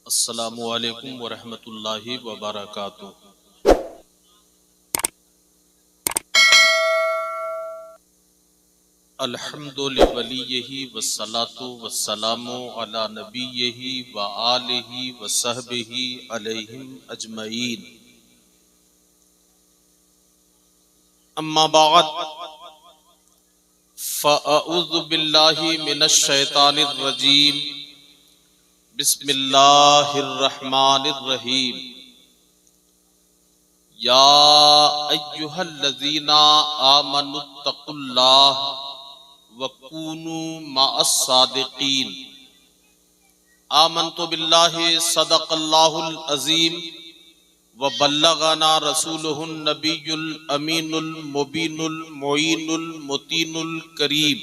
अस्सलामु अलैकुम वरहमतुल्लाहि वबरकातुहू। अल्हम्दुलिल्लाहि वलिय्यिही वस्सलातु वस्सलामु अला नबिय्यिही व आलिही व सहबिही अलैहिम अजमईन। अम्मा बाद फ़अऊज़ु बिल्लाहि मिनश शैतानिर रजीम। बिस्मिल्लाहिर्रहमानिर्रहीम। या अय्युहल्लज़ीना आमनुत्तकुल्लाह वकूनू मअस्सादिकीन। आमन्तु बिल्लाहि सदक़ल्लाहुल अज़ीम व बल्लगना रसूलुहुन नबियुल अमीनुल मुबीनुल मुईनुल मुतीनुल करीम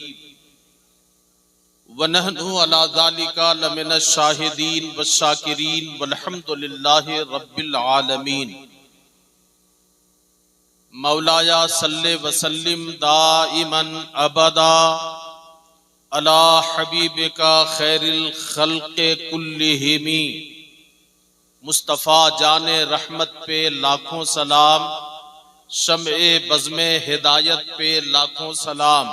व नहनु अला ज़ालिका लमिनश शाहिदीन व शाकिरीन वल्हम्दुलिल्लाहि रब्बिल आलमीन। मौलाया सल्ले वसल्लिम दाइमन अबदा अला हबीबिका खैरिल खल्क़े कुल्लिहिमी। मुस्तफ़ा जाने रहमत पे लाखों सलाम, शम्ए बज़्मे हिदायत पे लाखों सलाम।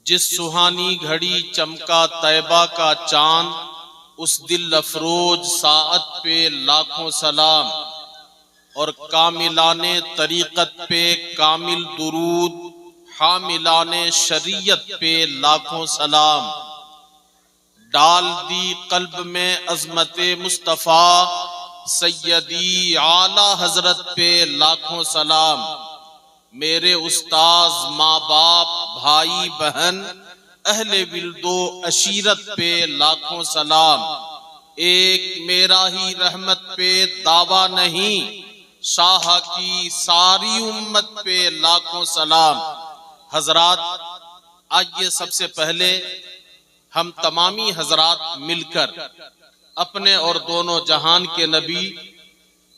जिस सुहानी घड़ी चमका तैबा का चांद, उस दिल अफरोज साअत पे लाखों सलाम। और कामिलाने तरीक़त पे कामिल दुरूद, हामिलाने शरीयत पे लाखों सलाम। डाल दी कल्ब में अज़मते मुस्तफ़ा, सैयदी आला हजरत पे लाखों सलाम। मेरे उस्ताज माँ बाप भाई बहन अहले विल्दो अशीरत पे लाखों सलाम। एक मेरा ही रहमत पे दावा नहीं, शाह की सारी उम्मत पे लाखों सलाम। हजरात, आइए सबसे पहले हम तमामी हजरात मिलकर अपने और दोनों जहान के नबी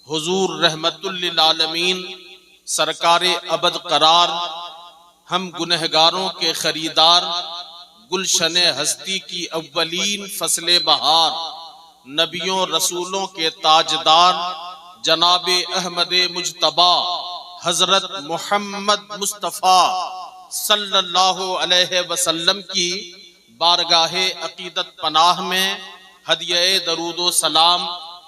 हुजूर रहमतुल लिल आलमीन सरकारे अबद करार, हम गुनहगारों के खरीदार, गुलशने हस्ती की अव्वलीन फसले बहार, नबियों रसूलों के ताजदार जनाबे अहमदे मुज्तबा हजरत मोहम्मद मुस्तफ़ा सल्लल्लाहु अलैहि वसल्लम की बारगाहे अकीदत पनाह में हदिये दरूदो सलाम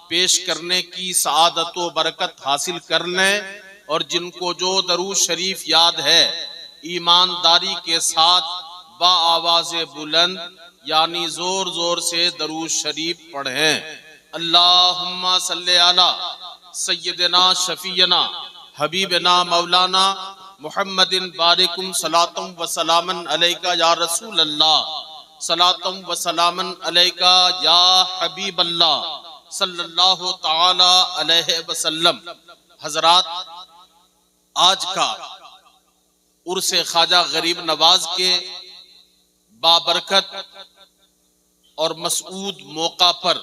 पेश करने की सआदत व बरकत हासिल कर लें। और जिनको जो दरूद शरीफ याद है, ईमानदारी के साथ बा आवाज़े बुलंद यानी जोर जोर से दरूद शरीफ पढ़ें। अल्लाहुम्मा सल्ले अला सय्यदना शफीना हबीबना मौलाना मुहम्मदिन बारिकुम सलातुम व सलामन अलैका या रसूल अल्लाह, सलातुम व सलामन अलैका या हबीब अल्लाह सल्लल्लाहु ताला अलैहि वसल्लम। हजरात, आज का उर्से ख्वाजा गरीब नवाज के बाबरकत और मसऊद मौका पर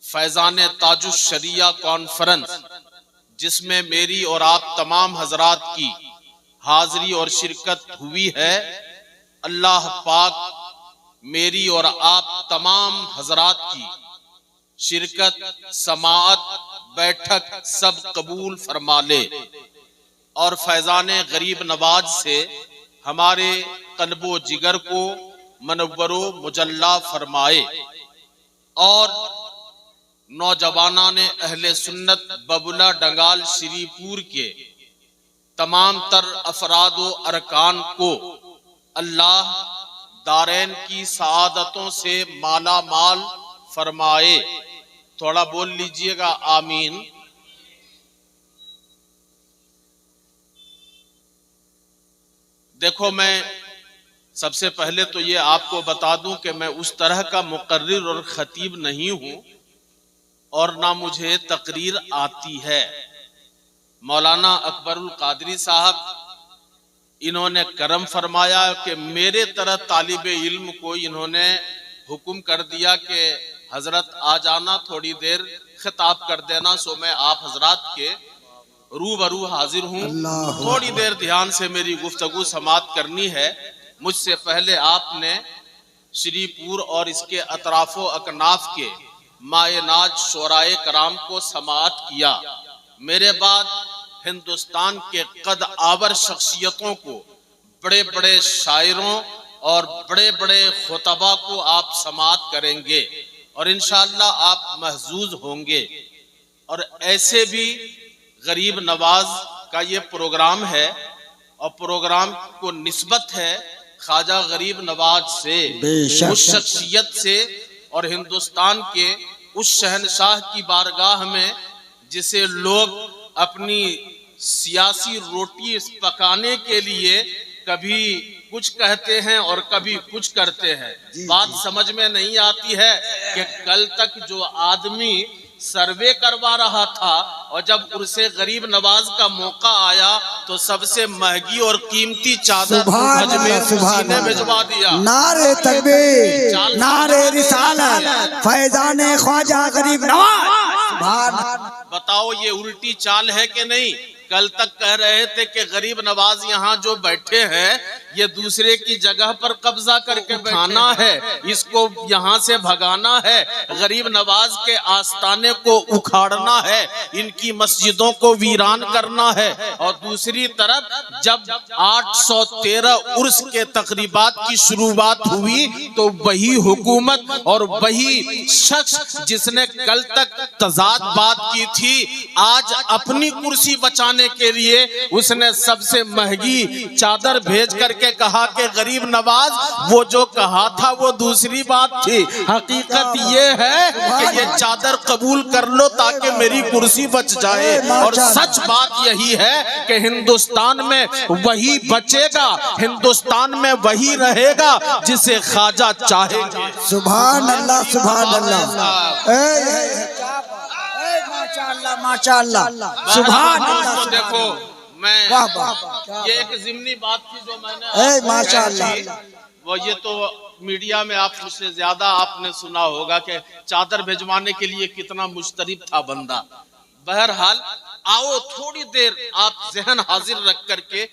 फैजान ताजुश शरिया कॉन्फ्रेंस, जिसमें मेरी और आप तमाम हजरात की हाजिरी और शिरकत हुई है, अल्लाह पाक मेरी और आप तमाम हजरात की शिरकत, समाअत, बैठक सब कबूल फरमा ले और फैजाने गरीब नवाज से हमारे कल्बो जिगर को मनव्वरो मुजल्ला फरमाए। और नौजवाना ने अहले सुन्नत बबुला डंगाल श्रीपुर के तमाम तर अफराद व अरकान को अल्लाह दारैन की सआदतों से माला माल फरमाए। थोड़ा बोल लीजिएगा आमीन। देखो, मैं सबसे पहले तो ये आपको बता दूं कि मैं उस तरह का मुकर्रिर और खतीब नहीं हूं और ना मुझे तकरीर आती है। मौलाना अकबरुल कादरी साहब, इन्होंने करम फरमाया कि मेरे तरह तालिबे इल्म को इन्होंने हुक्म कर दिया कि हजरत आ जाना, थोड़ी देर खिताब कर देना। सो मैं आप हजरात के रूबरू हाजिर हूँ। थोड़ी देर ध्यान से मेरी गुफ्तगू समात करनी है। मुझसे पहले आपने श्रीपुर और इसके अतराफो अकनाफ के मायनाज शोराए कराम को समाअत किया। मेरे बाद हिंदुस्तान के कद आवर शख्सियतों को, बड़े बड़े शायरों और बड़े बड़े खुतबा को आप समाअत करेंगे और इंशाअल्लाह आप महजूज होंगे। और ऐसे भी गरीब नवाज का ये प्रोग्राम है और प्रोग्राम को निस्बत है ख्वाजा गरीब नवाज से, उस शख्सियत से और हिंदुस्तान के उस शहनशाह की बारगाह में जिसे लोग अपनी सियासी रोटी पकाने के लिए कभी कुछ कहते हैं और कभी कुछ करते हैं। बात समझ में नहीं आती है कि कल तक जो आदमी सर्वे करवा रहा था और जब उसे गरीब नवाज का मौका आया तो सबसे महंगी और कीमती चादर ने भिजवा दिया। नारे तकबीर, नारे रिसालत, फैजाने ख्वाजा गरीब नवाज। बताओ ये उल्टी चाल है कि नहीं? कल तक कह रहे थे कि गरीब नवाज यहाँ जो बैठे हैं ये दूसरे की जगह पर कब्जा करके खाना है, इसको यहाँ से भगाना है, गरीब नवाज के आस्ताने को उखाड़ना है, इनकी मस्जिदों को वीरान करना है। और दूसरी तरफ जब 813 उर्स के तकरीबात की शुरुआत हुई तो वही हुकूमत और वही शख्स जिसने कल तक तजाद बात की थी, आज अपनी कुर्सी बचाने के लिए उसने सबसे महंगी चादर भेज करके कहा कि गरीब नवाज वो जो कहा था वो दूसरी बात थी, हकीकत ये है कि ये चादर कबूल कर लो ताकि मेरी कुर्सी बच जाए। और सच बात यही है कि हिंदुस्तान में वही बचेगा, हिंदुस्तान में वही रहेगा जिसे ख्वाजा चाहेंगे। सुभान अल्लाह, सुभान अल्लाह, माशाअल्लाह, सुभान अल्लाह। तो देखो मैं ये एक ज़िमनी बात थी जो मैंने माशाअल्लाह, वो ये तो मीडिया में आप मुझसे ज्यादा आपने सुना होगा कि चादर भिजवाने के लिए कितना मुस्तरिब था बंदा। बहरहाल आओ थोड़ी देर आप जहन हाजिर रख करके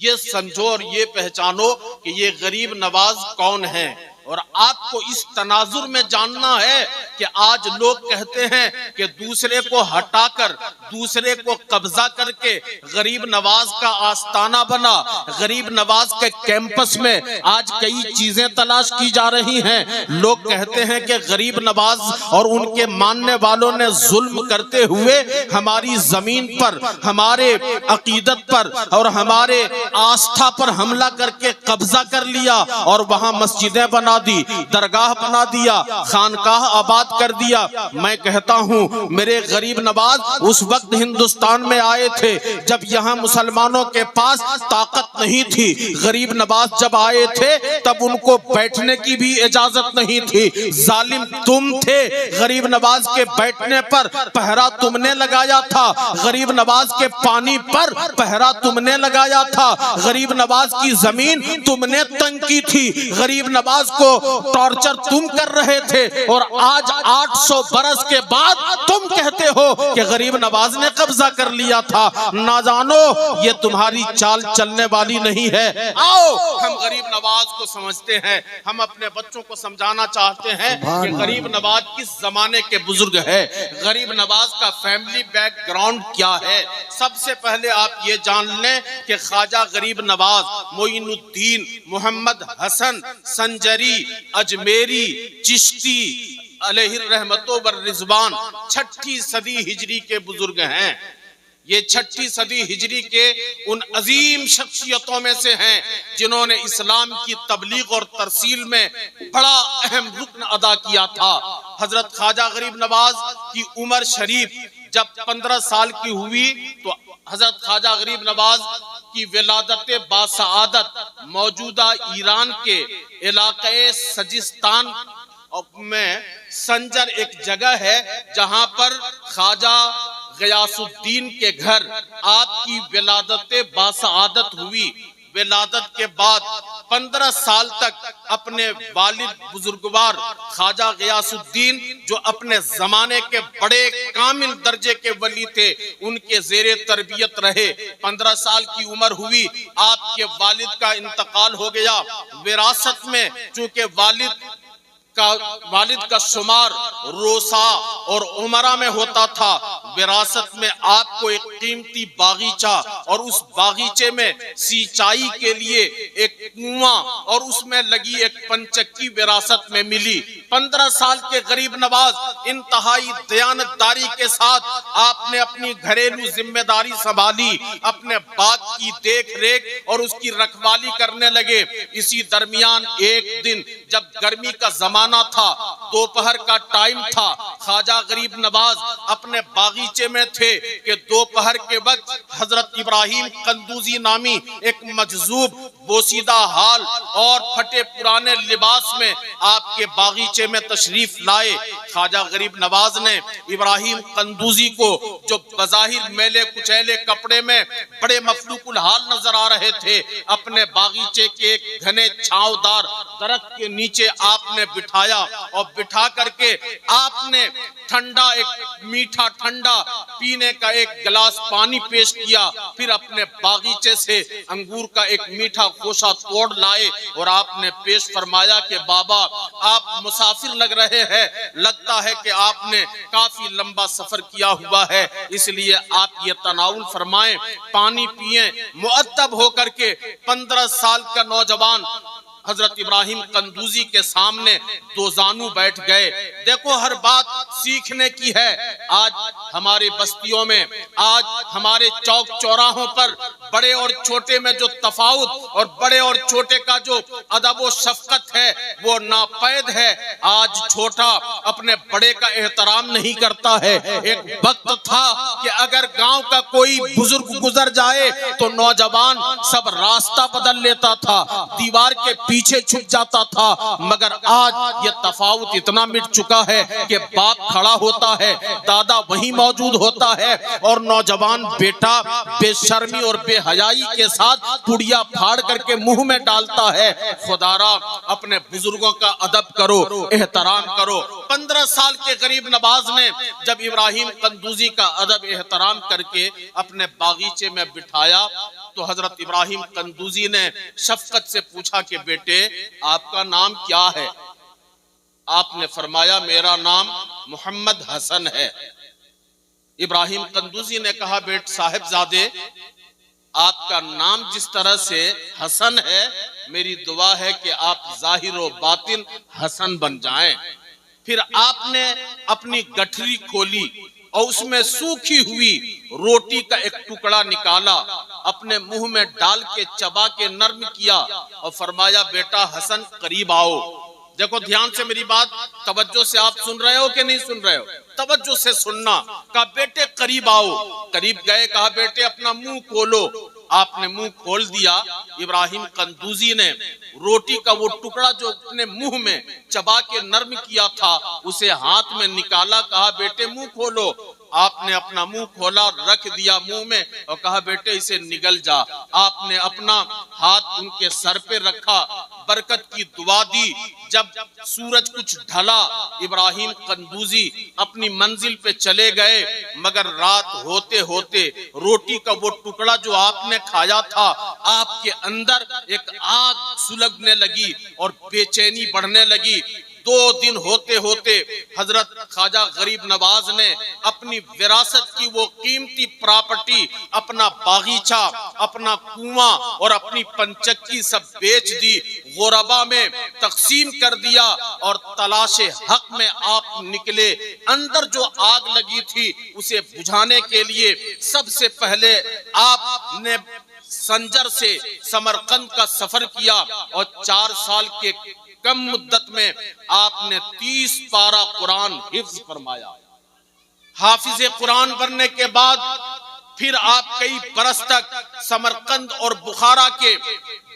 ये समझो और ये पहचानो कि ये गरीब नवाज कौन है। और आपको इस तनाजुर में जानना है कि आज लोग कहते हैं कि दूसरे को हटाकर दूसरे को कब्जा करके गरीब नवाज का आस्ताना बना। गरीब नवाज के कैंपस में आज कई चीजें तलाश की जा रही हैं। लोग कहते हैं कि गरीब नवाज और उनके मानने वालों ने जुल्म करते हुए हमारी जमीन पर, हमारे अकीदत पर और हमारे आस्था पर हमला करके कब्जा कर लिया और वहां मस्जिदें बना दी, दरगाह बना दिया, खानकाह आबाद कर दिया। मैं कहता हूं मेरे गरीब नवाज उस वक्त हिंदुस्तान में आए थे जब यहाँ मुसलमानों के पास ताकत नहीं थी। गरीब नवाज जब आए थे तब उनको बैठने की भी इजाजत नहीं थी। जालिम तुम थे, गरीब नवाज के बैठने पर पहरा तुमने लगाया था, गरीब नवाज के पानी पर पहरा तुमने लगाया था, गरीब नवाज की जमीन तुमने तंग की थी, गरीब नवाज को टॉर्चर तुम कर रहे थे। और आज 800 बरस के बाद तुम कहते हो कि गरीब नवाज ने कब्जा कर लिया था। ना जानो ये तुम्हारी चाल चलने वाली नहीं है। आओ हम गरीब नवाज को समझते हैं, हम अपने बच्चों को समझाना चाहते हैं कि गरीब नवाज किस जमाने के बुजुर्ग है, गरीब नवाज का फैमिली बैकग्राउंड क्या है। सबसे पहले आप ये जान लें कि ख्वाजा गरीब नवाज मोइनुद्दीन मोहम्मद हसन संजरी अजमेरी चिश्ती अलैहिर रहमतो वर रिजवान 6ठी सदी हिजरी के बुजुर्ग हैं। ये 6ठी सदी हिजरी के उन अजीम शख्सियतों में से हैं जिन्होंने इस्लाम की तबलीग और तरसील में बड़ा अहम रुकन अदा किया था। हजरत ख्वाजा गरीब नवाज की उम्र शरीफ जब 15 साल की हुई तो हजरत ख्वाजा गरीब नवाज की विलादत बासआदत मौजूदा ईरान के इलाके सजिस्तान में संजर एक जगह है जहां पर ख्वाजा गयासुद्दीन के घर आपकी विलादत बासआदत हुई। विलादत के बाद 15 साल तक अपने वालिद बुजुर्गवार ख्वाजा गयासुद्दीन जो अपने जमाने के बड़े कामिल दर्जे के वली थे उनके जेरे तरबियत रहे। 15 साल की उम्र हुई, आपके वालिद का इंतकाल हो गया। विरासत में चूंकि वालिद का वालिद का शुमार रोसा और उमरा में होता था। विरासत में आपको एक कीमती बागीचा और उस बागीचे में सिंचाई के लिए एक कुआं और उसमें लगी एक पंचक्की विरासत में मिली। 15 साल के गरीब नवाज इंतहाई दयानतदारी के साथ आपने अपनी घरेलू जिम्मेदारी संभाली, अपने बाग की देख रेख और उसकी रखवाली करने लगे। इसी दरमियान एक दिन जब गर्मी का जमाना था, दोपहर का टाइम था, ख्वाजा गरीब नवाज अपने बागीचे में थे कि दोपहर के वक्त हजरत इब्राहिम कंदूजी नामी एक मजजूब बोसीदा हाल और फटे पुराने लिबास में आपके बागीचे में तशरीफ लाए। ख्वाजा गरीब नवाज ने इब्राहिम कंदूजी को, जो बज़ाहिर मैले कुचैले कपड़े में बड़े मफलूकुल हाल नजर आ रहे थे, अपने बागीचे के एक घने छांवदार दरख्त के नीचे आपने बिठाया और बिठा करके आपने ठंडा, एक मीठा ठंडा पीने का एक गिलास पानी पेश किया। फिर अपने बागीचे से अंगूर का एक मीठा खोशा तोड़ लाए और आपने पेश फरमाया कि बाबा, आप मुसाफिर लग रहे हैं, लगता है कि आपने काफी लंबा सफर किया हुआ है, इसलिए आप ये तनाउल फरमाएं, पानी पिए। मुअद्दब होकर के 15 साल का नौजवान हजरत इब्राहिम कंदूजी के सामने दो जानू बैठ गए। देखो, हर बात सीखने की है। आज हमारे बस्तियों में, आज हमारे चौक चौराहों पर बड़े और छोटे में जो तफाउत और बड़े और छोटे का जो अदब व शफकत है वो नापैद है। आज छोटा अपने बड़े का एहतराम नहीं करता है। एक वक्त था कि अगर गांव का कोई बुजुर्ग गुजर जाए तो नौजवान सब रास्ता बदल लेता था, दीवार के पीछे छुप जाता था। मगर आज ये तफावत इतना मिट चुका है कि बाप खड़ा होता है, दादा वहीं मौजूद होता है और नौजवान बेटा बेशर्मी और बेहयाई के साथ पुड़िया फाड़ करके मुंह में डालता है। खुदारा, अपने बुजुर्गों का अदब करो, एहतराम करो। 15 साल के गरीब नवाज ने जब इब्राहिम कंदूजी का अदब एहतराम करके अपने बागीचे में बिठाया तो हजरत इब्राहिम कंदूजी ने शफकत से पूछा कि बेटे, आपका नाम क्या है? आपने फरमाया, मेरा नाम मोहम्मद हसन है। इब्राहिम कंदूजी ने कहा, बेट साहिबजादे, आपका नाम जिस तरह से हसन है, मेरी दुआ है कि आप जाहिर व बातिन हसन बन जाएं। फिर आपने अपनी गठरी खोली और उसमें सूखी हुई रोटी का एक टुकड़ा निकाला, अपने मुंह में डाल के चबा के नर्म किया और फरमाया, बेटा हसन करीब आओ। देखो ध्यान से मेरी बात, तवज्जो से आप सुन रहे हो कि नहीं सुन रहे हो? तवज्जो से सुनना। कहा, बेटे करीब आओ। करीब गए, कहा, बेटे अपना मुंह खोलो। आपने मुंह खोल दिया। इब्राहिम कंदूजी ने रोटी का वो टुकड़ा जो अपने मुंह में चबा के नर्म किया था उसे हाथ में निकाला। कहा, बेटे मुंह खोलो। आपने अपना मुंह खोला, रख दिया मुंह में और कहा, बेटे इसे निगल जा। आपने अपना हाथ उनके सर पे रखा, बरकत की दुआ दी। जब सूरज कुछ ढला, इब्राहिम कंदूजी अपनी मंजिल पे चले गए। मगर रात होते होते रोटी का वो टुकड़ा जो आपने खाया था, आपके अंदर एक आग सुलगने लगी और बेचैनी बढ़ने लगी। 2 दिन होते होते हजरत ख्वाजा गरीब नवाज ने अपनी विरासत की वो कीमती प्रॉपर्टी, अपना बागीचा, अपना कुआं और अपनी पंचक्की सब बेच दी, गुरबा में तकसीम कर दिया और तलाशे हक में आप निकले। अंदर जो आग लगी थी उसे बुझाने के लिए सबसे पहले आपने संजर से समरकंद का सफर किया और 4 साल के कम मुद्दत में आपने 30 पारा कुरान हिफ्ज फरमाया। हाफिज कुरान बनने के बाद फिर आप कई बरस तक समरकंद और बुखारा के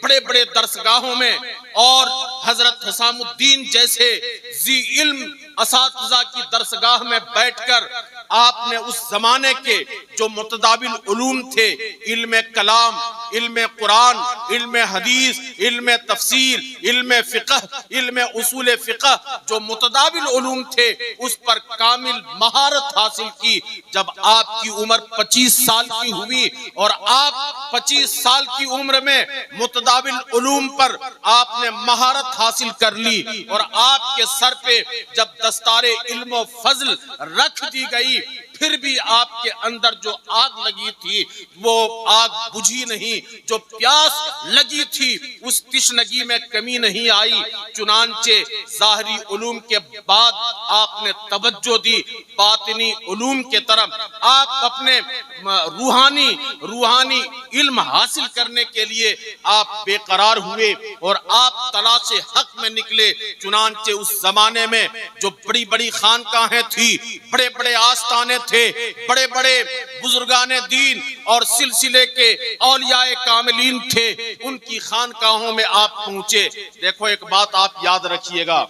बड़े बड़े दरसगाहों में और हजरत हुसामुद्दीन जैसे जी इल्म असातिज़ा की दरसगाह में बैठकर आपने उस जमाने के जो मुतदाबिल उलूम थे, इल्म कलाम, इल्म कुरान, इल्म हदीस, इल्म तफसीर, इल्म फिक़ह, इल्म उसूल फिक़ह, जो मुतदाबिल उलूम थे उस पर कामिल महारत हासिल की। जब आपकी उम्र 25 साल की हुई और आप 25 साल की उम्र में मुतदाबिल उलूम पर आपने महारत हासिल कर ली और आपके सर पे जब दस्तारे इल्म व फजल रख दी गई, फिर भी आपके अंदर जो आग लगी थी वो आग बुझी नहीं, जो प्यास लगी थी उस तिश्नगी में कमी नहीं आई। चुनांचे ज़ाहरी उलूम के बाद आपने तवज्जो दी बातिनी उलूम के तरफ। आप अपने रूहानी इल्म हासिल करने के लिए आप बेकरार हुए और आप तलाशे हक में निकले। चुनांचे उस जमाने में जो बड़ी बड़ी खानकाहें थी, बड़े बड़े आस्थाने थे, बड़े बड़े बुजुर्गाने दीन और सिलसिले के औलियाए कामिलीन थे, उनकी खानकाहों में आप पहुंचे। देखो एक बात आप याद रखिएगा,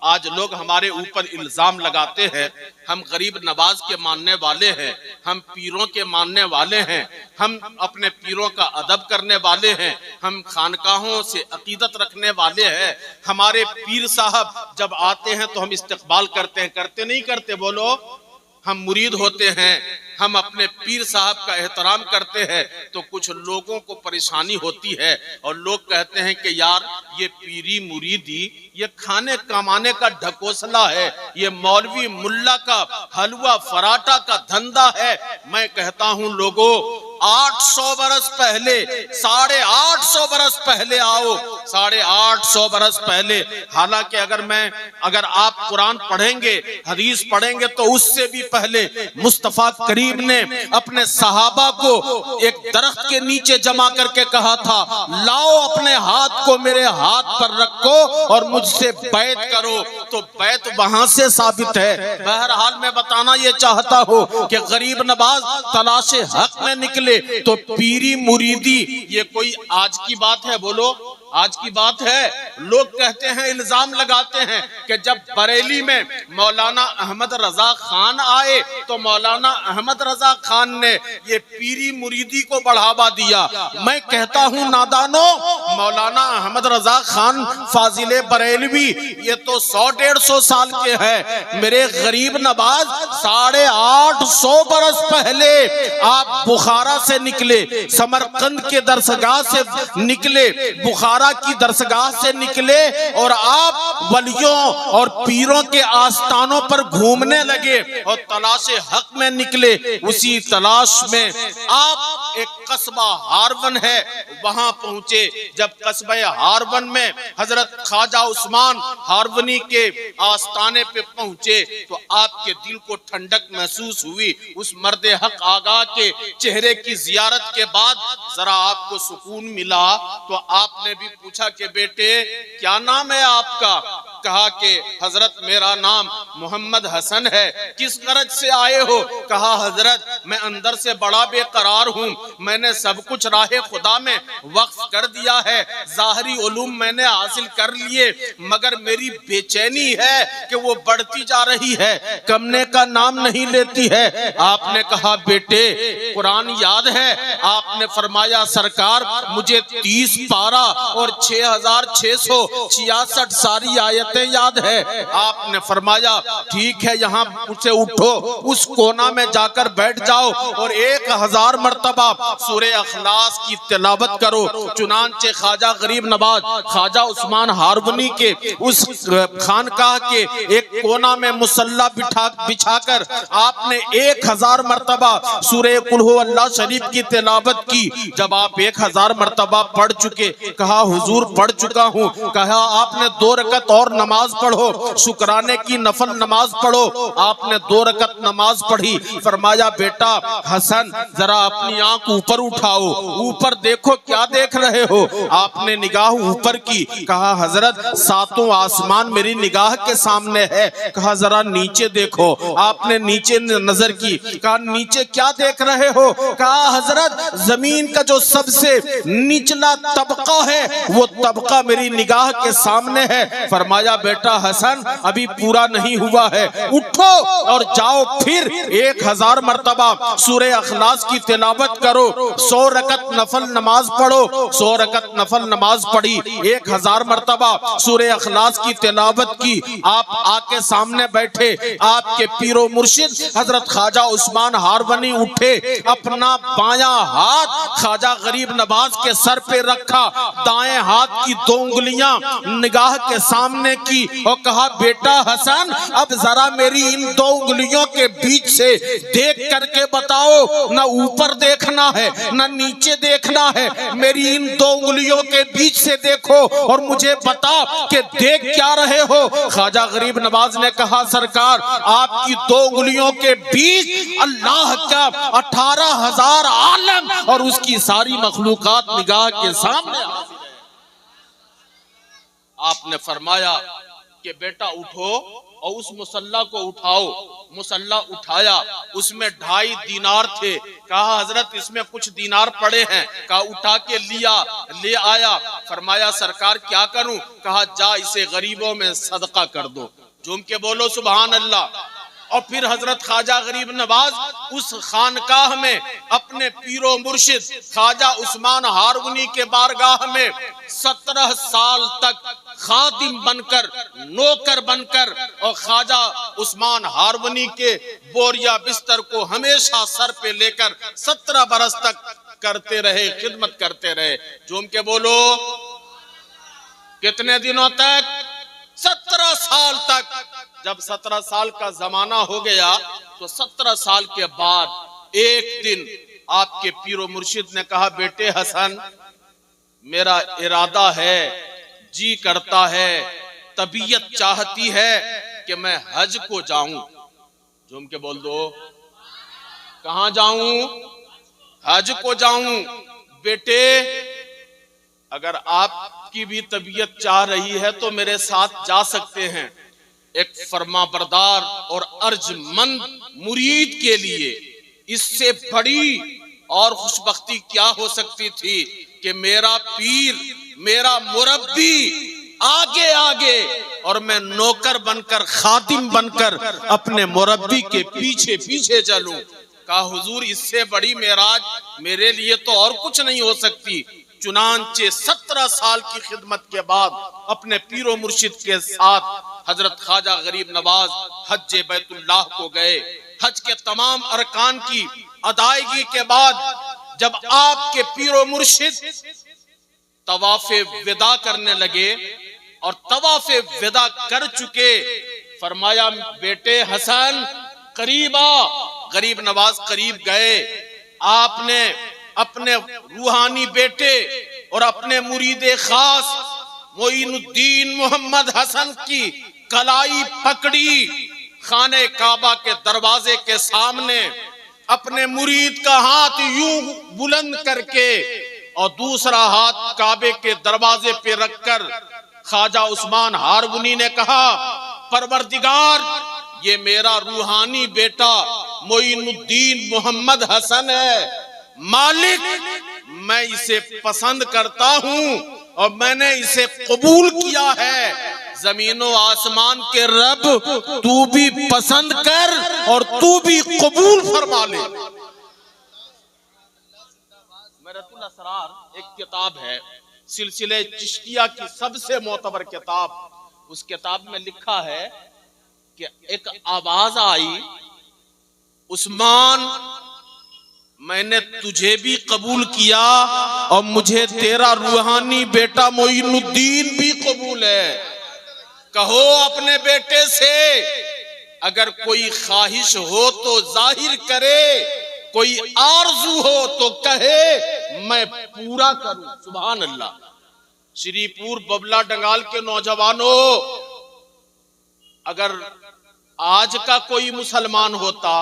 आज लोग हमारे ऊपर इल्जाम लगाते हैं हम गरीब नवाज के मानने वाले हैं, हम पीरों के मानने वाले हैं, हम अपने पीरों का अदब करने वाले हैं, हम खानकाहों से अकीदत रखने वाले हैं। हमारे पीर साहब जब आते हैं तो हम इस्तकबाल करते हैं, करते नहीं करते? बोलो। हम मुरीद होते हैं, हम अपने पीर साहब का एहतराम करते हैं, तो कुछ लोगों को परेशानी होती है और लोग कहते हैं कि यार ये पीरी मुरीदी ये खाने कमाने का ढकोसला है, ये मौलवी मुल्ला का हलवा फराटा का धंधा है। मैं कहता हूं लोगों, 800 बरस पहले, 850 बरस पहले आओ, 850 बरस पहले। हालांकि अगर आप कुरान पढ़ेंगे, हदीस पढ़ेंगे तो उससे भी पहले मुस्तफा करीम ने अपने सहाबा को एक दरख्त के नीचे जमा करके कहा था, लाओ अपने हाथ को मेरे हाथ पर रखो और मुझसे बैत करो। तो बैत वहां से साबित है। बहरहाल मैं बताना ये चाहता हूं कि गरीब नवाज तलाशे हक में निकले तो पीरी मुरीदी ये कोई आज की बात है? बोलो, आज की बात है? लोग कहते हैं, इल्जाम लगाते हैं कि जब बरेली में मौलाना अहमद रजा खान आए तो मौलाना अहमद रजा खान ने ये पीरी मुरीदी को बढ़ावा दिया। मैं कहता हूं नादानो, मौलाना अहमद रजा खान फाजिले बरेलवी ये तो 100-150 साल के हैं। मेरे गरीब नवाज 850 बरस पहले आप बुखारा से निकले, समरकंद के दरसगाह से निकले, बुखारा की दरसगाह से निकले और आप वलियों और पीरों के आस्थानों पर घूमने लगे और तलाशे हक में निकले। उसी तलाश में आप एक कस्बा हारवन है वहां पहुंचे। जब कस्बा हारवन में हजरत ख्वाजा उस्मान हारवनी के आस्थाने पे पहुंचे तो आपके दिल को ठंडक महसूस हुई। उस मर्दे हक आगा के चेहरे की जियारत के बाद जरा आपको सुकून मिला। तो आपने भी पूछा कि बेटे क्या नाम है आपका? कहा कि हजरत मेरा नाम मोहम्मद हसन है। किस गरज से आए हो? कहा हजरत मैं अंदर से बड़ा बेकरार हूँ, मैंने सब कुछ राहे खुदा में वक्फ कर दिया है, ज़ाहरी उलूम मैंने हासिल कर लिए, मगर मेरी बेचैनी है कि वो बढ़ती जा रही है, कमने का नाम नहीं लेती है। आपने कहा बेटे कुरान याद है? आपने फरमाया सरकार मुझे 30 पारा और 6666 सारी आयतें याद है। आपने फरमाया ठीक है, यहाँ से उठो, उस कोना में जाकर बैठ जाओ और 1000 मर्तबा सूरे अखलास की तिलावत करो। चुनांचे ख्वाजा गरीब नवाज ख्वाजा उस्मान हारवनी के उस खानकाह के एक कोना में मुसल्ला बिछाकर आपने 1000 मर्तबा सूरे कुल हु अल्लाह शरीफ की तिलावत की। जब आप 1000 मर्तबा पढ़ चुके, कहा हुजूर पढ़ चुका हूँ। कहा आपने 2 रकत और नमाज पढ़ो, शुक्राने की नफल नमाज पढ़ो। आपने 2 रकत नमाज पढ़ी। फरमाया बेटा हसन जरा अपनी आंख ऊपर उठाओ, ऊपर देखो क्या देख रहे हो? आपने निगाह ऊपर की। कहा हजरत 7 आसमान मेरी निगाह के सामने है। कहा जरा नीचे देखो। आपने नीचे नजर की। कहा नीचे क्या देख रहे हो? कहा हजरत जमीन का जो सबसे निचला तबका है वो तबका मेरी निगाह के सामने है। फरमाया फरमाया बेटा हसन अभी पूरा नहीं हुआ है, उठो और जाओ फिर 1000 मर्तबा सूरे अखलास की तिलावत करो, 100 रकत नफल नमाज पढ़ो। 100 रकत नफल नमाज पढ़ी, 1000 मर्तबा सूरे अखलास की तिलावत की। आप आके सामने बैठे, आपके पीरो मुर्शिद हजरत ख्वाजा उस्मान हारवनी उठे, अपना बायां हाथ ख्वाजा गरीब नवाज के सर पे रखा, दाएं हाथ की 2 उंगलियां निगाह के सामने की और कहा बेटा हसन अब जरा मेरी इन 2 उंगलियों के बीच से देख करके बताओ, न ऊपर देखना है न नीचे देखना है, मेरी इन 2 उंगलियों के बीच से देखो और मुझे बता कि देख क्या रहे हो। ख्वाजा गरीब नवाज ने कहा सरकार आपकी 2 उंगलियों के बीच अल्लाह का 18,000 आलम और उसकी सारी मखलूकात निगाह के सामने हाजिर है। आपने फरमाया कि बेटा उठो और उस मुसल्ला को उठाओ। मुसल्ला उठाया, उसमें 2.5 दीनार थे। कहा हजरत इसमें कुछ दीनार पड़े हैं। कहा उठा के ले आया। फरमाया सरकार क्या करूं? कहा जा इसे गरीबों में सदका कर दो। झूम के बोलो सुभान अल्लाह। और फिर हजरत ख्वाजा गरीब नवाज उस खानकाह में अपने पीरो मुर्शिद ख्वाजा उस्मान हारवनी के बारगाह में 17 साल तक खादिम बनकर, नौकर बनकर और ख्वाजा उस्मान हारवनी के बोरिया बिस्तर को हमेशा सर पे लेकर 17 बरस तक करते रहे, खिदमत करते रहे। झूम के बोलो कितने दिनों तक? 17 साल तक। जब 17 साल का जमाना हो गया तो 17 साल के बाद एक दिन आपके पीरो मुर्शिद ने कहा बेटे हसन मेरा इरादा है, जी करता है, तबीयत चाहती है कि मैं हज को जाऊं। झूम के बोल दो कहां जाऊं? हज को जाऊं। बेटे अगर आपकी भी तबीयत चाह रही है तो मेरे साथ जा सकते हैं। एक फरमाबरदार और अर्जमंद मुरीद के लिए इससे बड़ी और खुशबख्ती क्या हो सकती थी कि मेरा पीर, मेरा मुरब्बी आगे आगे और मैं नौकर बनकर, खादिम बनकर अपने मुरब्बी के पीछे पीछे चलूं। कहा हुजूर इससे बड़ी मेराज मेरे लिए तो और कुछ नहीं हो सकती। चुनांचे 17 साल की खिदमत के बाद अपने पीरो मुर्शिद के साथ हजरत ख्वाजा गरीब नवाज हज बैतुल्लाह को गए। हज के तमाम अरकान की अदायगी के बाद जब आपके पीरो मुर्शिद तवाफे विदा करने लगे और तवाफे विदा कर चुके, फरमाया बेटे हसन करीब आ। गरीब नवाज करीब गए। आपने अपने रूहानी बेटे और अपने मुरीदे खास मोइनुद्दीन मोहम्मद हसन की कलाई पकड़ी, खाने काबा के दरवाजे के सामने अपने मुरीद का हाथ यूं बुलंद करके और दूसरा हाथ काबे के दरवाजे पे रखकर ख्वाजा उस्मान हारवनी ने कहा परवरदिगार ये मेरा रूहानी बेटा मोइनुद्दीन मोहम्मद हसन है, मालिक मैं इसे पसंद करता हूं और मैंने इसे कबूल किया है। जमीनों आसमान के रब तू भी पसंद कर और तू भी कबूल फरमा ले। मरतुल असरार एक किताब है, सिलसिले चिश्तिया की सबसे मोतबर किताब। उस किताब में लिखा है कि एक आवाज आई, उस्मान मैंने तुझे भी कबूल किया और मुझे तेरा रूहानी बेटा मोइनुद्दीन भी कबूल है। कहो अपने बेटे से अगर कोई ख्वाहिश हो तो जाहिर करे, कोई आरजू हो तो कहे मैं पूरा करूं। सुभान अल्लाह। श्रीपुर बबला डंगाल के नौजवानों, अगर आज का कोई मुसलमान होता,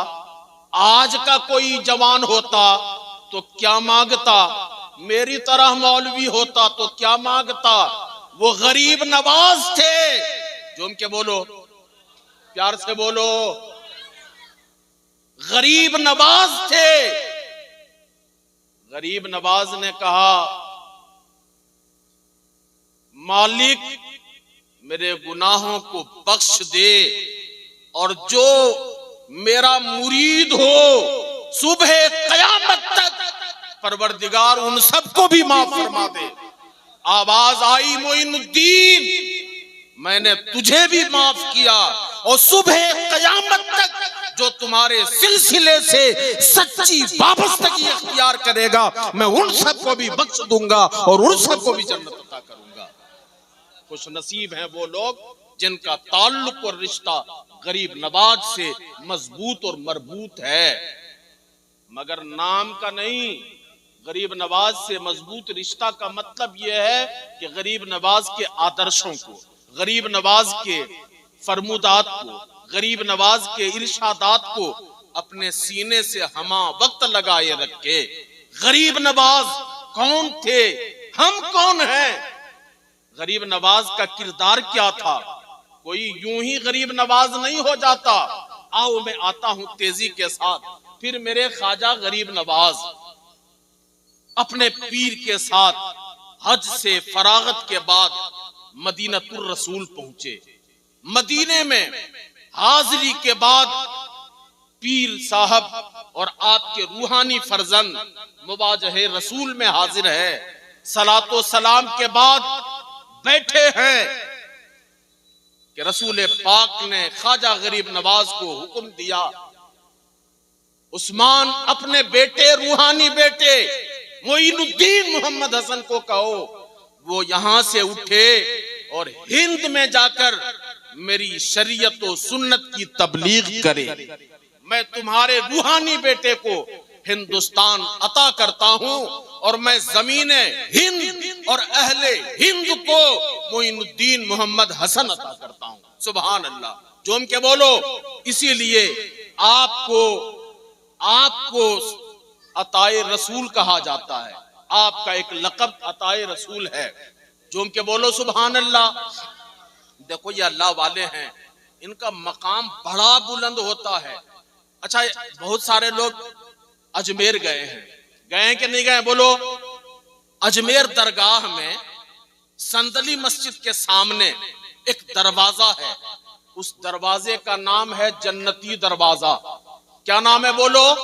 आज का कोई जवान होता तो क्या मांगता? मेरी तरह मौलवी होता तो क्या मांगता? वो गरीब नवाज थे। झूम के बोलो, प्यार से बोलो, गरीब नवाज थे। गरीब नवाज ने कहा मालिक मेरे गुनाहों को बख्श दे, और जो मेरा मुरीद हो सुबह कयामत तक परवरदिगार उन सबको भी माफ फरमा दे। आवाज आई मोइनुद्दीन, मैंने तुझे भी माफ किया, और सुबह कयामत तक जो तुम्हारे सिलसिले से सच्ची वाबस्तगी इख्तियार करेगा मैं उन सबको भी बख्श दूंगा और उन सबको भी जन्नत अता करूंगा। खुश नसीब हैं वो लोग जिनका ताल्लुक और रिश्ता गरीब नवाज से मजबूत और मरबूत है, मगर नाम का नहीं। गरीब नवाज से मजबूत रिश्ता का मतलब यह है कि गरीब नवाज के आदर्शों को, गरीब नवाज के फरमुदात को, गरीब नवाज के इरशादात को अपने सीने से हमा वक्त लगाए रखे। गरीब नवाज कौन थे, हम कौन हैं, गरीब नवाज का किरदार क्या था। कोई यूं ही गरीब नवाज नहीं हो जाता। आओ मैं आता हूं तेजी के साथ। फिर मेरे ख्वाजा गरीब नवाज अपने पीर के साथ हज से फरागत के बाद मदीनतुर रसूल पहुंचे। मदीने में हाजिरी के बाद पीर साहब और आपके रूहानी फर्जंद मुबाजहे रसूल में हाजिर है। सलातो सलाम के बाद बैठे हैं कि रसूल पाक ने ख्वाजा गरीब नवाज को हुक्म दिया, उस्मान अपने बेटे, रूहानी बेटे मोइनुद्दीन मोहम्मद हसन को कहो वो यहां से उठे और हिंद में जाकर मेरी शरीयत और सुन्नत की तबलीग करे। मैं तुम्हारे रूहानी बेटे को हिंदुस्तान अता करता हूं और मैं जमीने हिंद और अहले हिंद को मोइनुद्दीन मोहम्मद हसन अता करता हूं। सुभान अल्लाह, जोम के बोलो। इसीलिए आपको अताए रसूल कहा जाता है। आपका एक लक़ब अताए रसूल है। जोम के बोलो सुभान अल्लाह। देखो ये अल्लाह वाले हैं, इनका मकाम बड़ा बुलंद होता है। अच्छा, बहुत सारे लोग अजमेर गए हैं कि नहीं गए बोलो। अजमेर दरगाह में संदली मस्जिद के सामने एक दरवाजा है, उस दरवाजे का नाम है जन्नती दरवाजा। क्या नाम है बोलो?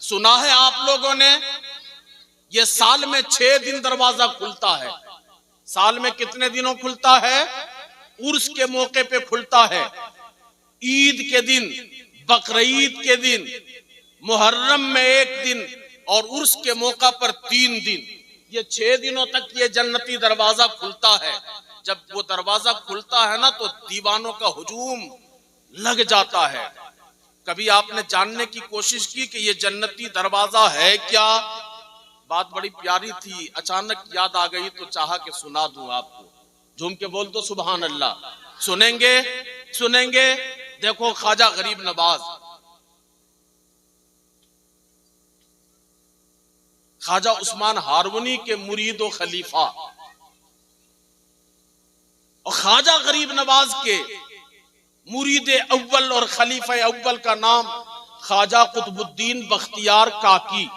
सुना है आप लोगों ने? ये साल में 6 दिन दरवाजा खुलता है। साल में कितने दिनों खुलता है? उर्स के मौके पे खुलता है, ईद के दिन, बकरीद के दिन, मुहर्रम में 1 दिन और उर्स के मौका पर 3 दिन। ये 6 दिनों तक ये जन्नती दरवाजा खुलता है। जब वो दरवाजा खुलता है ना तो दीवानों का हुजूम लग जाता है। कभी आपने जानने की कोशिश की कि ये जन्नती दरवाजा है क्या? बात बड़ी प्यारी थी, अचानक याद आ गई तो चाहा कि सुना दूं आपको। झूम के बोल दो सुभान अल्लाह। सुनेंगे। देखो ख्वाजा गरीब नवाज, ख्वाजा उस्मान हारवनी के मुरीद और खलीफा, और ख्वाजा गरीब नवाज के मुरीद अव्वल और खलीफा अव्वल का नाम ख्वाजा कुतुबुद्दीन बख्तियार काकी,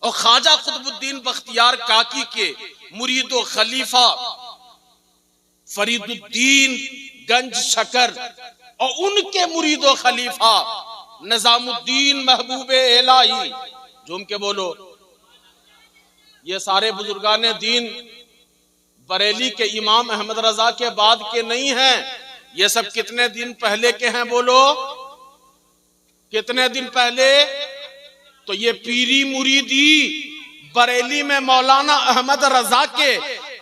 और ख्वाजा कुतुबुद्दीन बख्तियार काकी के मुरीद और खलीफा फरीदुद्दीन गंज शकर, और उनके मुरीद और खलीफा निजामुद्दीन महबूबे इलाही। झूम के बोलो। ये सारे बुजुर्गाने दीन बरेली के इमाम अहमद रजा के बाद के नहीं हैं। ये सब कितने दिन पहले के हैं बोलो? कितने दिन पहले? तो ये पीरी मुरीदी बरेली में मौलाना अहमद रजा के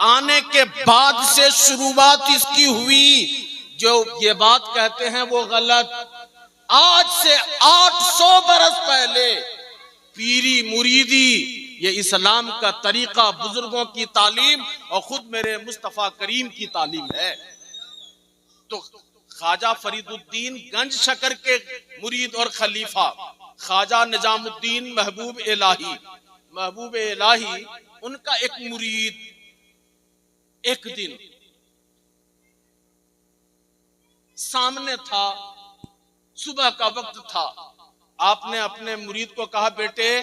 आने के बाद से शुरुआत इसकी हुई। जो ये बात कहते हैं वो गलत। आज से 800 बरस पहले पीरी मुरीदी ये इस्लाम का तरीका, बुजुर्गों की तालीम और खुद मेरे मुस्तफा करीम की तालीम है। तो ख्वाजा फरीदुद्दीन गंज शकर के मुरीद और खलीफा ख्वाजा निजामुद्दीन महबूब इलाही उनका एक मुरीद एक दिन सामने था, सुबह का वक्त था। आपने अपने मुरीद को कहा, बेटे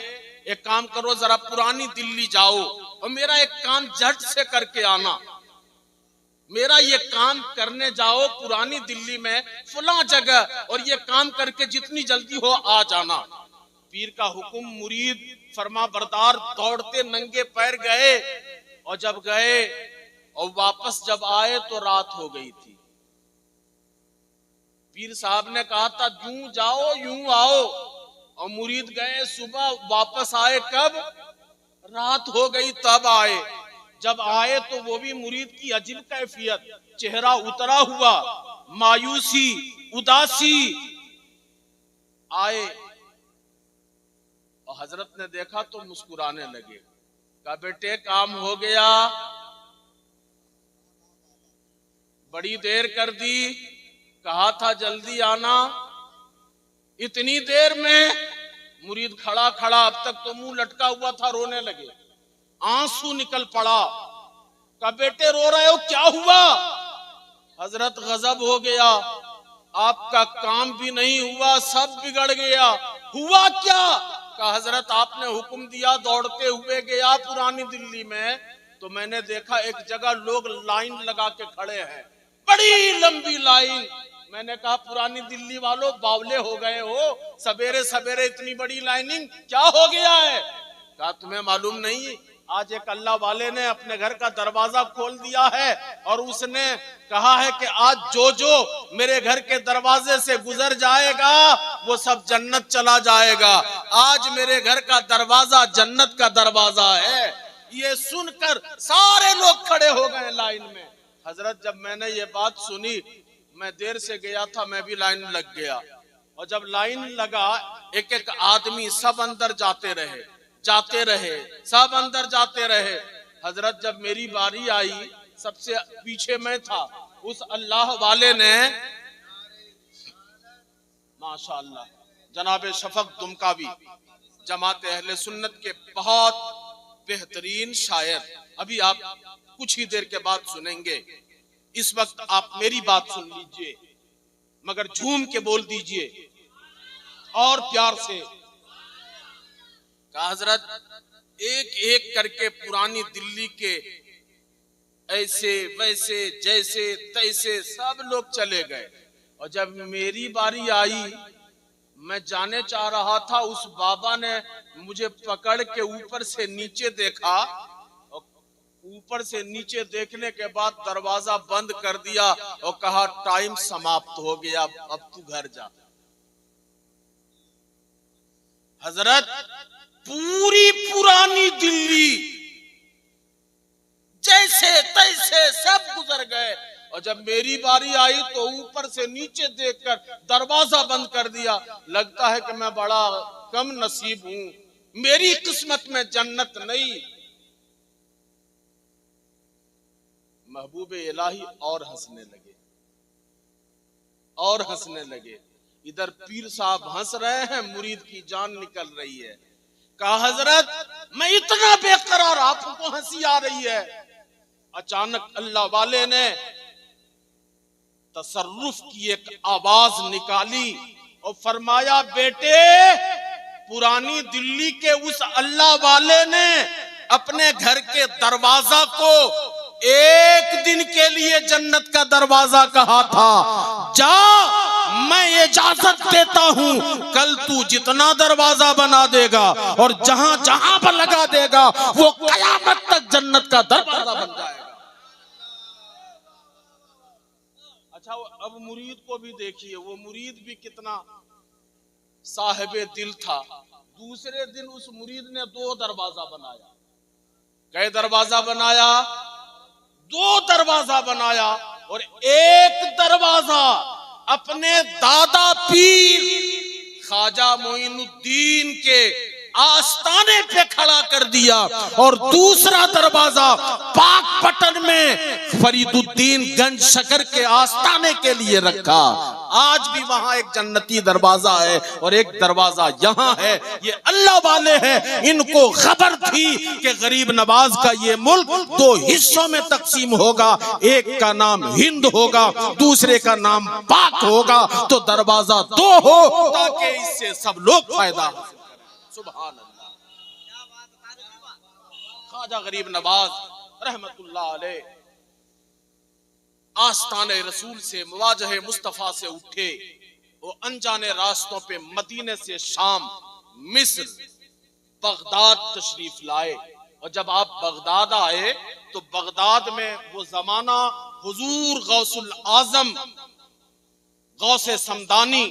एक काम करो, जरा पुरानी दिल्ली जाओ और मेरा एक काम झट से करके आना। मेरा ये काम करने जाओ पुरानी दिल्ली में फला जगह, और ये काम करके जितनी जल्दी हो आ जाना। पीर का हुक्म, मुरीद फरमा बरदार दौड़ते नंगे पैर गए, और जब गए और वापस जब आए तो रात हो गई थी। पीर साहब ने कहा था यूं जाओ यूं आओ, और मुरीद गए सुबह, वापस आए कब? रात हो गई तब आए। जब आए तो वो भी मुरीद की अजीब कैफियत, चेहरा उतरा हुआ, मायूसी, उदासी। आए और हजरत ने देखा तो मुस्कुराने लगे। कहा बेटे काम हो गया, बड़ी देर कर दी, कहा था जल्दी आना, इतनी देर में। मुरीद खड़ा खड़ा, अब तक तो मुंह लटका हुआ था, रोने लगे, आंसू निकल पड़ा। कहा बेटे रो रहे हो, क्या हुआ? हजरत गजब हो गया, आपका काम भी नहीं हुआ, सब बिगड़ गया। हुआ क्या? कहा हजरत आपने हुक्म दिया, दौड़ते हुए गया पुरानी दिल्ली में, तो मैंने देखा एक जगह लोग लाइन लगा के खड़े हैं, बड़ी लंबी लाइन। मैंने कहा पुरानी दिल्ली वालों बावले हो गए हो, सवेरे सवेरे इतनी बड़ी लाइनिंग, क्या हो गया है? कहा तुम्हें मालूम नहीं, आज एक अल्लाह वाले ने अपने घर का दरवाजा खोल दिया है, और उसने कहा है कि आज जो जो मेरे घर के दरवाजे से गुजर जाएगा वो सब जन्नत चला जाएगा। आज मेरे घर का दरवाजा जन्नत का दरवाजा है। ये सुनकर सारे लोग खड़े हो गए लाइन में। हजरत जब मैंने ये बात सुनी, मैं देर से गया था, मैं भी लाइन लग गया, और जब लाइन लगा एक एक आदमी सब अंदर जाते रहे, सब अंदर जाते रहे। हजरत जब मेरी बारी आई, सबसे पीछे मैं था, उस अल्लाह वाले ने माशाअल्लाह जनाब शफक दुमकावी, जमात अहले सुन्नत के बहुत बेहतरीन शायर, अभी आप कुछ ही देर के बाद सुनेंगे। इस वक्त आप मेरी बात सुन लीजिए, मगर झूम के बोल दीजिए और प्यार से। कहा हजरत एक एक करके पुरानी दिल्ली के ऐसे वैसे जैसे तैसे सब लोग चले गए, और जब मेरी बारी आई, मैं जाने चाह रहा था, उस बाबा ने मुझे पकड़ के ऊपर से नीचे देखा, और ऊपर से नीचे देखने के बाद दरवाजा बंद कर दिया और कहा टाइम समाप्त हो गया, अब तू घर जा। हजरत पूरी पुरानी दिल्ली जैसे तैसे सब गुजर गए, और जब मेरी बारी आई तो ऊपर से नीचे देखकर दरवाजा बंद कर दिया। लगता है कि मैं बड़ा कम नसीब हूं, मेरी किस्मत में जन्नत नहीं। महबूब इलाही और हंसने लगे, और हंसने लगे। इधर पीर साहब हंस रहे हैं, मुरीद की जान निकल रही है। कहा हजरत मैं इतना बेकरार, आपको हंसी आ रही है। अचानक अल्लाह वाले ने तसर्रुफ की एक आवाज निकाली और फरमाया बेटे, पुरानी दिल्ली के उस अल्लाह वाले ने अपने घर के दरवाजा को एक दिन के लिए जन्नत का दरवाजा कहा था। जा, मैं इजाजत देता हूं, कल तू जितना दरवाजा बना देगा और जहां जहां पर लगा देगा वो कयामत तक जन्नत का दरवाजा बन जाएगा। अच्छा, अब मुरीद को भी देखिए, वो मुरीद भी कितना साहिबे दिल था। दूसरे दिन उस मुरीद ने 2 दरवाजा बनाया। कई दरवाजा बनाया? 2 दरवाजा बनाया, और एक दरवाजा अपने दादा पीर ख्वाजा मोइनुद्दीन के आस्थाने पे खड़ा कर दिया, और दूसरा दरवाजा पाकपटन में फरीदुद्दीन गंज शकर के आस्थाने के लिए रखा। आज भी वहां एक जन्नती दरवाजा है और एक दरवाजा यहाँ है। ये अल्लाह वाले हैं, इनको खबर थी कि गरीब नवाज का ये मुल्क 2 हिस्सों में तकसीम होगा, एक का नाम हिंद होगा, दूसरे का नाम पाक होगा, तो दरवाजा 2 हो ताकि इससे सब लोग फायदा। सुभान अल्लाह। ख्वाजा गरीब नवाज रहमतुल्लाह अलैह आस्ताने रसूल से मुवाजहे मुस्तफा से उठे, वो अनजाने रास्तों पे मदीने से शाम, मिस्र, बगदाद तशरीफ लाए। और जब आप बगदाद आए तो बगदाद में वो जमाना हुजूर गौसुल आजम, गौसे समदानी,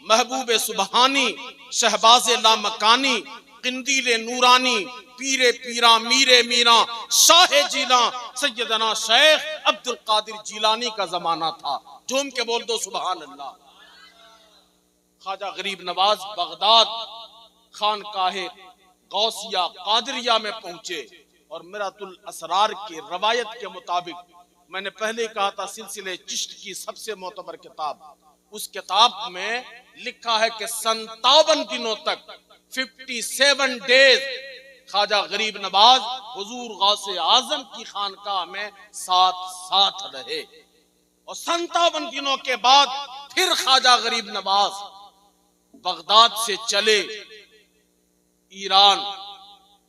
महबूब सुबहानी, शहबाज लामकानी, किंदीले नूरानी, पीरे पीरा, मीरे मीरा, शाह जीला, सैयदना शेख अब्दुल कादिर जिलानी का जमाना था। झूम के बोल दो सुभान अल्लाह। ख्वाजा गरीब नवाज बगदाद खानकाहे गौसिया कादरिया में पहुंचे और मिरातुल असरार के रवायत के मुताबिक, मैंने पहले कहा था सिलसिले चिश्त की सबसे मोतबर किताब, उस किताब में लिखा है कि 57 दिनों तक 57 डेज ख्वाजा गरीब नवाज हुजूर गौसे आजम की खानकाह में साथ साथ रहे। और 57 दिनों के बाद फिर ख्वाजा गरीब नवाज बगदाद से चले ईरान,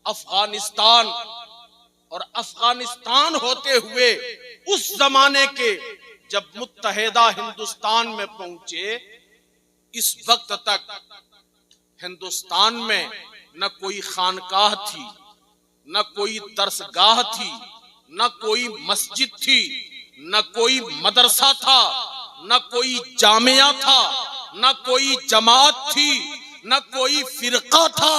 अफगानिस्तान, और अफगानिस्तान होते हुए उस जमाने के जब मुत्तहिदा हिंदुस्तान में पहुंचे, इस वक्त तक हिंदुस्तान में न कोई खानकाह थी, न कोई दरसगाह थी, न कोई मस्जिद थी, न कोई मदरसा था, न कोई जामिया था, न कोई जमात थी, न कोई फिरका था,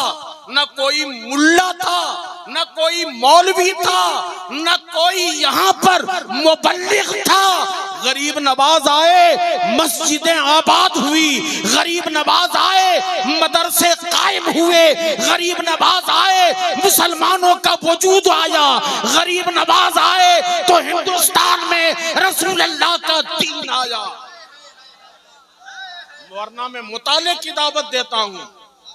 न कोई मुल्ला था, न कोई मौलवी था, न कोई यहाँ पर मुबल्लिग था। गरीब नवाज आए, मस्जिदें आबाद हुई, गरीब नवाज आए, मदरसे कायम हुए, गरीब नवाज आए, मुसलमानों का वजूद आया, गरीब नवाज आए तो हिंदुस्तान में रसूल अल्लाह का दीन आया। वरना मैं मुताले की दावत देता हूँ,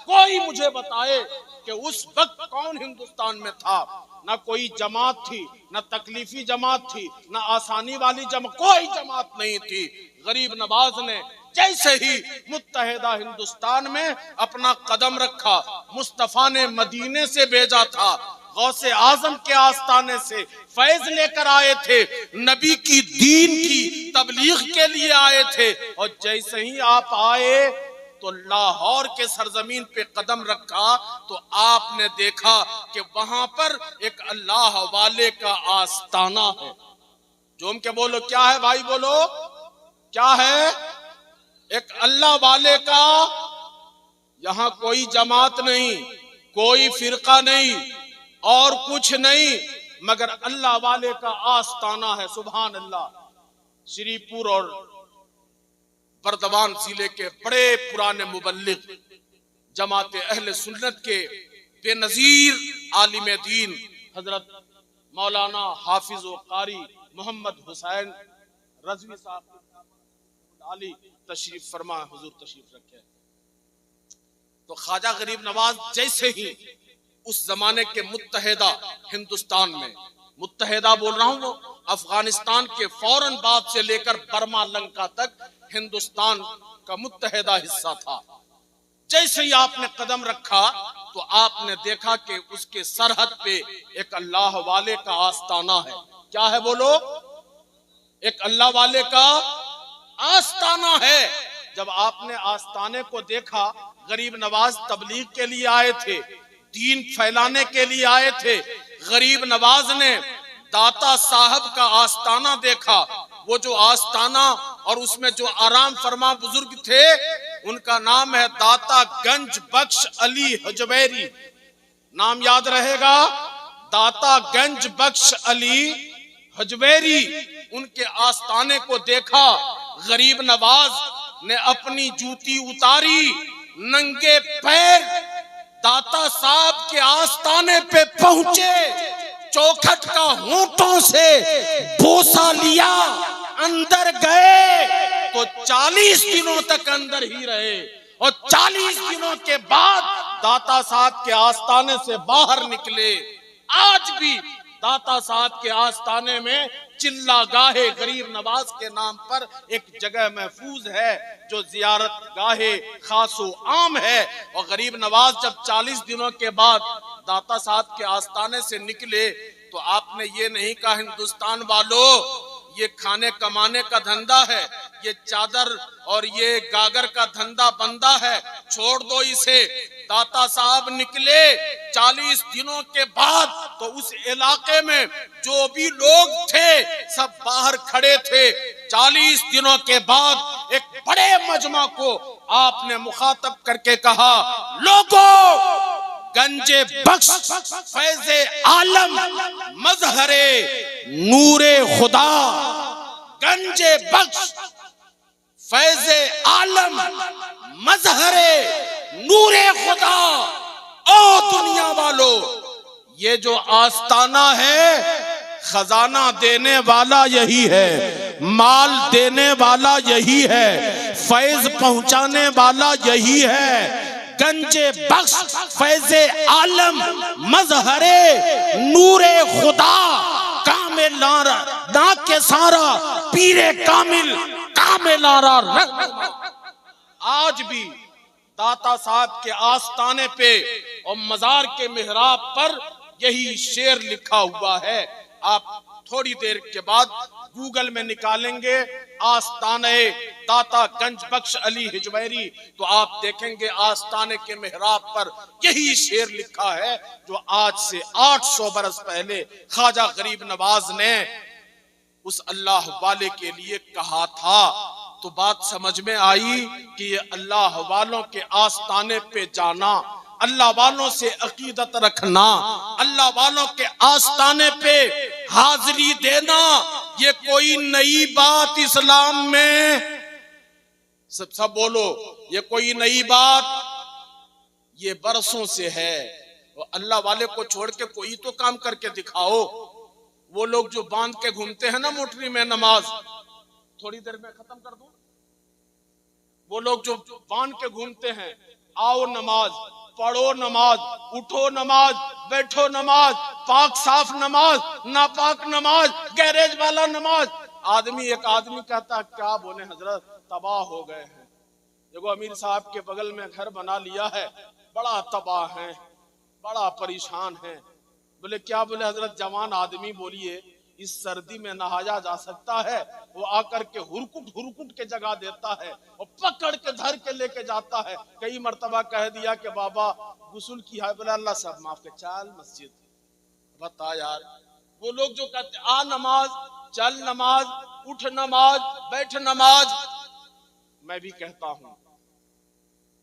कोई मुझे बताए कि उस वक्त कौन हिंदुस्तान में था। ना कोई जमात थी, ना तकलीफी जमात थी, ना आसानी वाली जमात, कोई जमात नहीं थी। गरीब नवाज ने जैसे ही मुत्तहिदा हिंदुस्तान में अपना कदम रखा, मुस्तफा ने मदीने से भेजा था, गौसे आजम के आस्ताने से फैज लेकर आए थे, नबी की दीन की तबलीग के लिए आए थे। और जैसे ही आप आए तो लाहौर के सरजमीन पे कदम रखा तो आपने देखा कि वहां पर एक अल्लाह वाले का आस्ताना है। जोम के बोलो क्या है भाई, बोलो क्या है? एक अल्लाह वाले का, यहां कोई जमात नहीं, कोई फिरका नहीं और कुछ नहीं, मगर अल्लाह वाले का आस्ताना है। सुभान अल्लाह। श्रीपुर और बर्दवान जिले के बड़े पुराने मुबल्लिग जमात अहले सुन्नत के बेनजीर आलिम दीन हजरत मौलाना हाफिज व कारी मोहम्मद हुसैन रजवी साहब आली तशरीफ फरमा, हुजूर तशरीफ रखे। तो ख्वाजा गरीब नवाज जैसे ही उस जमाने के मुत्तहिदा हिंदुस्तान में, मुत्तहिदा बोल रहा हूं वो अफगानिस्तान के फौरन बाद से लेकर बर्मा लंका तक हिंदुस्तान का मुत्तहिदा हिस्सा था। जैसे ही आपने कदम रखा तो आपने देखा कि उसके सरहद पे एक अल्लाह वाले का आस्ताना है। क्या है बोलो? एक अल्लाह वाले का आस्ताना है। जब आपने आस्ताने को देखा, गरीब नवाज तबलीग के लिए आए थे, दीन फैलाने के लिए आए थे। गरीब नवाज ने दाता साहब का आस्ताना देखा। वो जो आस्ताना और उसमें जो आराम फरमा बुजुर्ग थे, उनका नाम है दाता गंज बख्श अली हजवेरी। नाम याद रहेगा, दाता गंज बख्श अली हजवेरी। उनके आस्ताने को देखा, गरीब नवाज ने अपनी जूती उतारी, नंगे पैर दाता साहब के आस्ताने पे पहुंचे, चौखट का होंठों से बोसा लिया, अंदर गए तो 40 दिनों तक अंदर ही रहे। और 40 दिनों के बाद दाता साहब के आस्ताने से बाहर निकले। आज भी दाता साहब के आस्ताने में चिल्ला गाहे गरीब नवाज के नाम पर एक जगह महफूज है, जो जियारत गाहे खासो आम है। और गरीब नवाज जब 40 दिनों के बाद दाता साहब के आस्ताने से निकले तो आपने ये नहीं कहा हिंदुस्तान वालों ये खाने कमाने का धंधा है, ये चादर और ये गागर का धंधा बंदा है, छोड़ दो इसे। दाता साहब निकले 40 दिनों के बाद, तो उस इलाके में जो भी लोग थे सब बाहर खड़े थे। 40 दिनों के बाद एक बड़े मजमा को आपने मुखातब करके कहा, लोगों, गंजे बख्श फैज़े आलम मजहरे नूरे खुदा, गंजे बख्श फैज़े आलम मजहरे नूरे खुदा। ओ दुनिया वालों, ये जो आस्ताना है, खजाना देने वाला यही है, माल देने वाला यही है, फैज पहुंचाने वाला यही है। गंजे बख्श फैज़े आलम मजहरे नूरे खुदा, कामिल ना के सारा पीरे कामिल कामिलारा। आज भी दाता साहब के आस्ताने पे और मजार के मिहराब पर यही शेर लिखा हुआ है। आप थोड़ी देर के बाद गूगल में निकालेंगे आस्ताने दाता गंज बख्श अली हिजवैरी, तो आप देखेंगे आस्ताने के मिहराब पर यही शेर लिखा है जो आज से 800 बरस पहले ख्वाजा गरीब नवाज ने उस अल्लाह वाले के लिए कहा था। तो बात समझ में आई कि ये अल्लाह वालों के आस्ताने पे जाना, अल्लाह वालों से अकीदत रखना, अल्लाह वालों के आस्ताने पे हाजिरी देना, ये कोई नई बात इस्लाम में, सब बोलो, ये कोई नई बात, ये बरसों से है। वो अल्लाह वाले को छोड़ के कोई तो काम करके दिखाओ। वो लोग जो बांध के घूमते हैं ना मोटरी में नमाज, थोड़ी देर में खत्म कर दूं, वो लोग जो बांध के घूमते हैं, आओ नमाज पढ़ो, नमाज उठो, नमाज बैठो, नमाज पाक साफ नमाज, नापाक नमाज, गैरेज वाला नमाज। एक आदमी कहता क्या बोले हजरत, तबाह हो गए हैं। देखो अमीर साहब के बगल में घर बना लिया है, बड़ा तबाह है, बड़ा परेशान है। बोले क्या? बोले हजरत जवान आदमी, बोलिए इस सर्दी में नहाया जा सकता है? वो आकर के हुरकुट के जगह देता है और पकड़ के धर के लेके जाता है। कई मर्तबा कह दिया कि बाबा गुस्ल किया है, बोले अल्लाह सब माफ के, चल मस्जिद। बता यार, वो लोग जो कहते आ नमाज, चल नमाज, उठ नमाज, बैठ नमाज। मैं भी कहता हूं,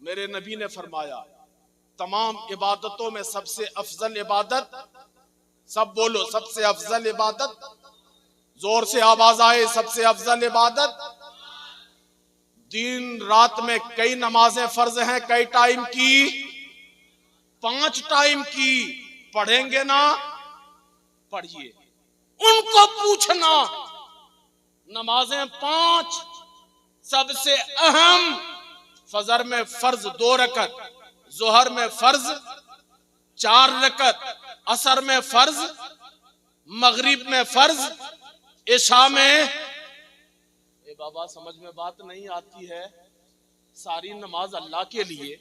मेरे नबी ने फरमाया तमाम इबादतों में सबसे अफजल इबादत, सब बोलो सबसे अफजल इबादत, जोर से आवाज आए, सबसे अफजल इबादत। दिन रात में कई नमाजें फर्ज हैं, कई टाइम की? 5 टाइम की। पढ़ेंगे ना? पढ़िए। उनको पूछना, नमाजें 5 सबसे अहम, फजर में फर्ज 2 रकत, जोहर में फर्ज 4 रकत, असर में फर्ज, मगरिब में फर्ज, इशा में। ए बाबा समझ में बात नहीं आती है? सारी नमाज अल्लाह के लिए,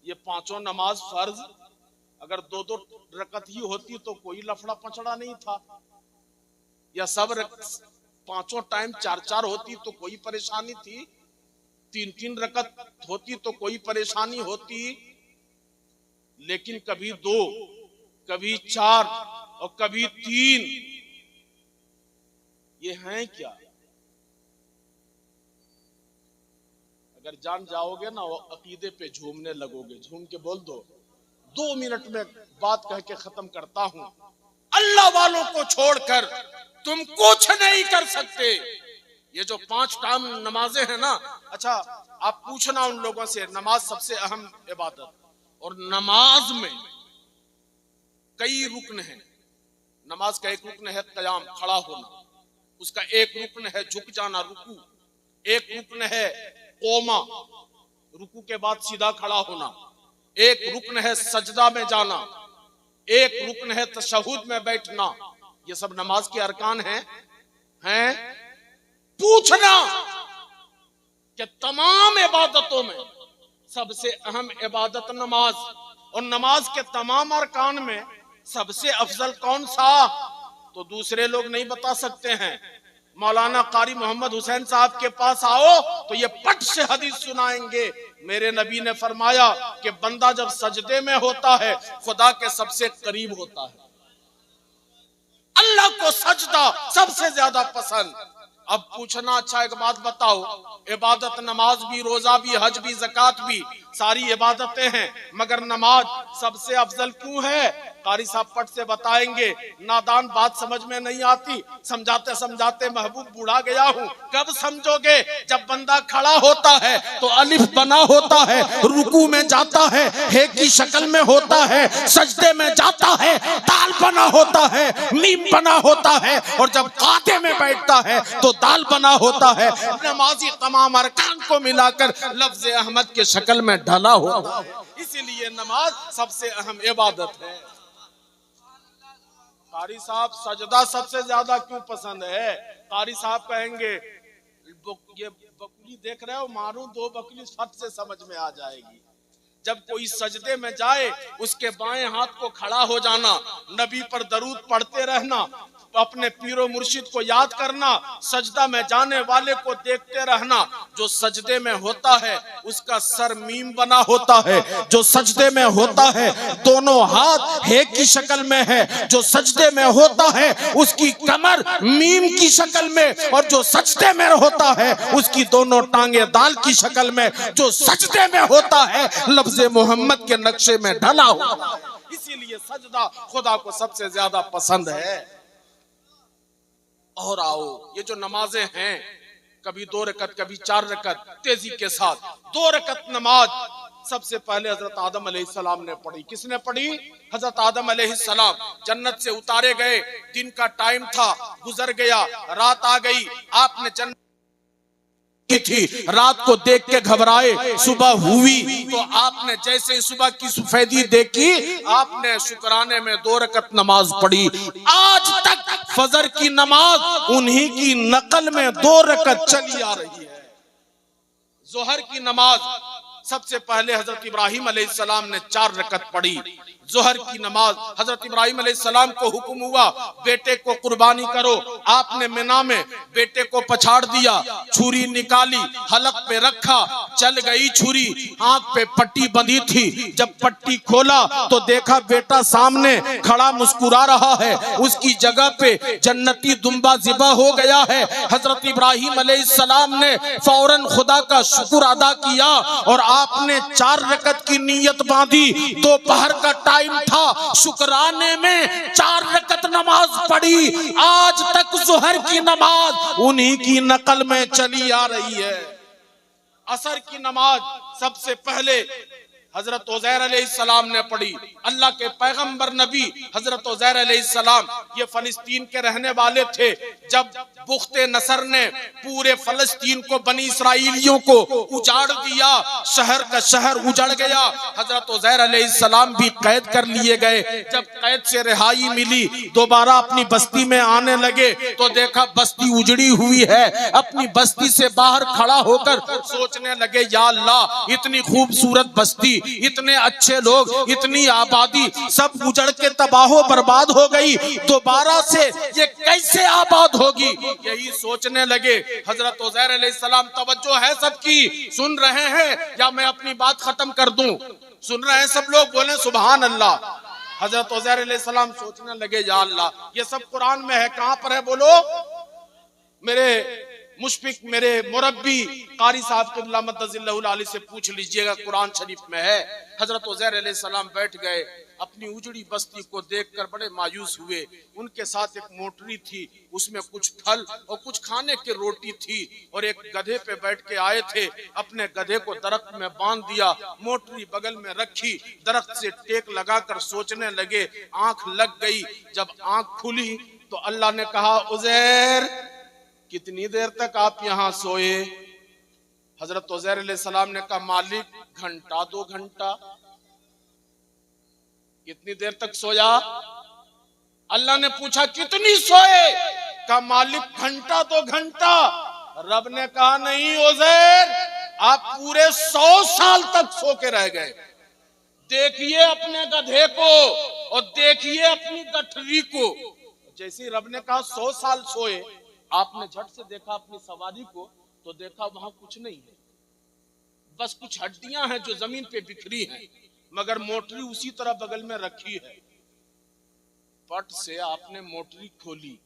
ये 5 नमाज फर्ज, अगर 2-2 रकत ही होती तो कोई लफड़ा पचड़ा नहीं था, या सब 5 टाइम 4-4 होती तो कोई परेशानी थी, 3-3 रकत होती तो कोई परेशानी होती। लेकिन कभी 2, कभी 4 और कभी 3, ये हैं क्या? अगर जान जाओगे ना, वो अकीदे पे झूमने लगोगे। झूम के बोल दो। 2 मिनट में बात कह के खत्म करता हूं। अल्लाह वालों को छोड़कर तुम कुछ नहीं कर सकते। ये जो 5 टाइम नमाजें हैं ना, अच्छा आप पूछना उन लोगों से, नमाज सबसे अहम इबादत, और नमाज में कई रुकन हैं। नमाज का एक रुकन है क़याम, खड़ा होना, उसका एक रुकन है झुक जाना, रुकू, एक रुकन है कोमा, रुकू के बाद सीधा खड़ा होना, एक रुकन है सजदा में जाना, एक रुकन है तशहुद में बैठना। ये सब नमाज के अरकान हैं। पूछना कि तमाम इबादतों में सबसे अहम इबादत नमाज, और नमाज के तमाम अरकान में सबसे अफजल कौन सा? तो दूसरे लोग नहीं बता सकते हैं। मौलाना कारी मोहम्मद हुसैन साहब के पास आओ तो ये पट से हदीस सुनाएंगे। मेरे नबी ने फरमाया कि बंदा जब सजदे में होता है खुदा के सबसे करीब होता है। अल्लाह को सजदा सबसे ज्यादा पसंद। अब पूछना, अच्छा एक बात बताओ, इबादत नमाज भी, रोजा भी, हज भी, ज़कात भी, सारी इबादतें हैं, मगर नमाज सबसे अफजल क्यों है? कारी साहब पट से बताएंगे। नादान बात समझ में नहीं आती, समझाते समझाते महबूब बूढ़ा गया हूँ। कब समझोगे? जब बंदा खड़ा होता है तो अलिफ बना होता है, रुकू में जाता है हे की शक्ल में होता है, सजदे में जाता है दाल बना होता है, मीम बना होता है, और जब काते में बैठता है तो दाल बना होता है। नमाजी तमाम अरकान को मिलाकर लफ्ज अहमद के शक्ल में ढला होता है। इसीलिए नमाज सबसे अहम इबादत है। कारी साहब सजदा सबसे ज्यादा क्यों पसंद है? कारी साहब कहेंगे ये बकुली देख रहे हो, मारूं दो बकुली फट से समझ में आ जाएगी। जब कोई सजदे में जाए उसके बाएं हाथ को खड़ा हो जाना, नबी पर दरूद पढ़ते रहना, अपने पीरो मुर्शिद को याद करना, सजदा में जाने वाले को देखते रहना। जो सजदे में होता है उसका सर मीम बना होता है, जो सजदे में होता है दोनों हाथ हे की शक्ल में है, जो सजदे में होता है उसकी कमर मीम की शक्ल में, और जो सजदे में होता है उसकी दोनों टांगे दाल की शक्ल में। जो सजदे में होता है लफ्ज़े मोहम्मद के नक्शे में ढला होता है। इसीलिए सजदा खुदा को सबसे ज्यादा पसंद है। और आओ, ये जो नमाजें हैं, कभी 2 रकत कभी 4 रकत, तेजी के साथ 2 रकत नमाज सबसे पहले हजरत आदम अलैहिस्सलाम ने पढ़ी। किसने पढ़ी? हजरत आदम अलैहिस्सलाम जन्नत से उतारे गए, दिन का टाइम था, गुजर गया, रात आ गई, आपने जन्नत थी, रात को देख के घबराए, सुबह हुई तो आपने जैसे सुबह की सफेदी देखी, आपने शुक्राने में 2 रकत नमाज पढ़ी। आज तक फजर की नमाज उन्हीं की नकल में 2 रकत चली आ रही है। जोहर की नमाज सबसे पहले हजरत इब्राहिम अलैहिस्सलाम ने 4 रकत पढ़ी। जोहर की नमाज हजरत इब्राहिम अलैहिस्सलाम को हुक्म हुआ बेटे को कुर्बानी करो, आपने मिना में बेटे को पछाड़ दिया, छुरी निकाली, हलक पे रखा, चल गई छुरी, आंख पे पट्टी बंधी थी, जब पट्टी खोला तो देखा बेटा सामने खड़ा मुस्कुरा रहा है, उसकी जगह पे जन्नती दुम्बा ज़िबा हो गया है। हजरत इब्राहिम अलैहिस्सलाम ने फौरन खुदा का शुक्र अदा किया और आपने 4 रकत की नीयत बांधी। दोपहर का टाइम था, शुक्राने में 4 रकत नमाज पढ़ी। आज तक जोहर की नमाज उन्हीं की नकल में चली आ रही है। असर की नमाज सबसे पहले हजरत उज़ैर अलैहिस्सलाम ने पढ़ी। अल्लाह के पैगंबर नबी हजरत उज़ैर अलैहिस्सलाम ये फलस्तीन के रहने वाले थे। जब बुख्ते नसर ने पूरे फलस्तीन को बनी इसराइलियों को उजाड़ दिया, शहर का शहर उजड़ गया, हजरत उज़ैर अलैहिस्सलाम भी कैद कर लिए गए। जब कैद से रिहाई मिली, दोबारा अपनी बस्ती में आने लगे तो देखा बस्ती उजड़ी हुई है। अपनी बस्ती से बाहर खड़ा होकर सोचने लगे, या अल्लाह इतनी खूबसूरत बस्ती, इतने अच्छे लोग, इतनी आबादी सब उजड़ के तबाह बर्बाद हो गई, दोबारा से ये कैसे आबाद होगी? यही सोचने लगे। हजरत उज़ैर अलैहिस्सलाम, तवज्जो है सबकी, सुन रहे हैं या मैं अपनी बात खत्म कर दूं? सुन रहे हैं सब लोग? बोले सुभान अल्लाह। हजरत उज़ैर अलैहिस्सलाम सोचने लगे, या अल्लाह ये सब कुरान में है, कहां पर है बोलो? मेरे मुशफिक, मेरे मुरब्बी कारी साहब क़िबला मद्दज़िल्लहुल आली से पूछ लीजिएगा, कुरान शरीफ में है। हजरत उज़ैर अलैहिस्सलाम बैठ गए, अपनी उजड़ी बस्ती को देखकर बड़े मायूस हुए। उनके साथ एक मोटरी थी, उसमें कुछ फल और कुछ खाने की रोटी थी, और एक गधे पे बैठ के आए थे। अपने गधे को दरख्त में बांध दिया, मोटरी बगल में रखी, दरख्त से टेक लगाकर सोचने लगे। आंख लग गई, जब आंख खुली तो अल्लाह ने कहा, उज़ैर कितनी देर तक आप यहाँ सोए? हजरत उज़ैर अलैहिस्सलाम ने कहा, मालिक घंटा 2 घंटा। कितनी देर तक सोया? अल्लाह ने पूछा कितनी सोए? कहा मालिक घंटा 2 घंटा। रब ने कहा नहीं उज़ैर, आप पूरे 100 साल तक सो के रह गए। देखिए अपने गधे को और देखिए अपनी गठरी को। जैसे रब ने कहा 100 साल सोए, आपने झट से देखा अपनी सवारी को तो देखा वहां कुछ नहीं है, बस कुछ हड्डियां हैं जो जमीन पे बिखरी हैं, मगर मोटरी उसी तरह बगल में रखी है। पट से आपने मोटरी खोली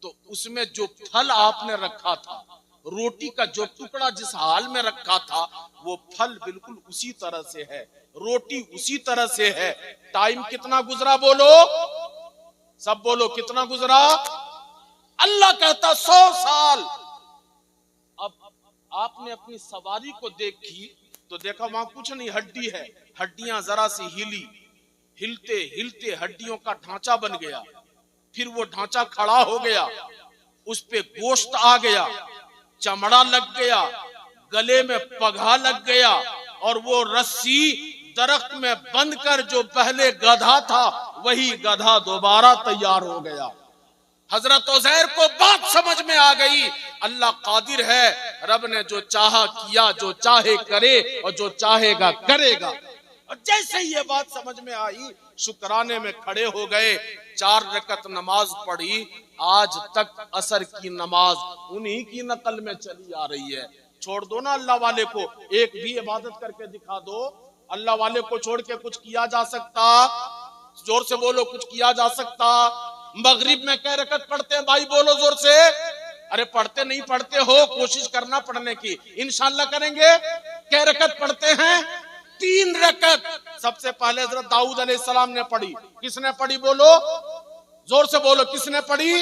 तो उसमें जो फल आपने रखा था, रोटी का जो टुकड़ा जिस हाल में रखा था, वो फल बिल्कुल उसी तरह से है, रोटी उसी तरह से है। टाइम कितना गुजरा बोलो, सब बोलो कितना गुजरा? अल्लाह कहता 100 साल। अब आपने अपनी सवारी को देखी तो देखा वहां कुछ नहीं, हड्डी है, हड्डियां जरा सी हिली, हिलते हिलते हड्डियों का ढांचा बन गया, फिर वो ढांचा खड़ा हो गया, उस पे गोश्त आ गया, चमड़ा लग गया, गले में पगहा लग गया, और वो रस्सी दरख्त में बंद कर जो पहले गधा था वही गधा दोबारा तैयार हो गया। हजरत उज़ैर को बात समझ में आ गई, अल्लाह कादिर है, रब ने जो चाहा किया, जो चाहे करे और जो चाहेगा करेगा। और जैसे ही ये बात समझ में आई, शुक्राने में खड़े हो गए, 4 रकत नमाज पढ़ी। आज तक असर की नमाज उन्हीं की नकल में चली आ रही है। छोड़ दो ना अल्लाह वाले को, एक भी इबादत करके दिखा दो। अल्लाह वाले को छोड़ के कुछ किया जा सकता? जोर से बोलो, कुछ किया जा सकता? मगरिब में कै रकत पढ़ते हैं भाई, बोलो जोर से। अरे पढ़ते नहीं पढ़ते हो, कोशिश करना पढ़ने की, इंशाअल्लाह करेंगे। कै रकत पढ़ते हैं? 3 रकत। सबसे पहले हजरत दाऊद अलैहिस्सलाम ने पढ़ी। किसने पढ़ी बोलो, जोर से बोलो, किसने पढ़ी?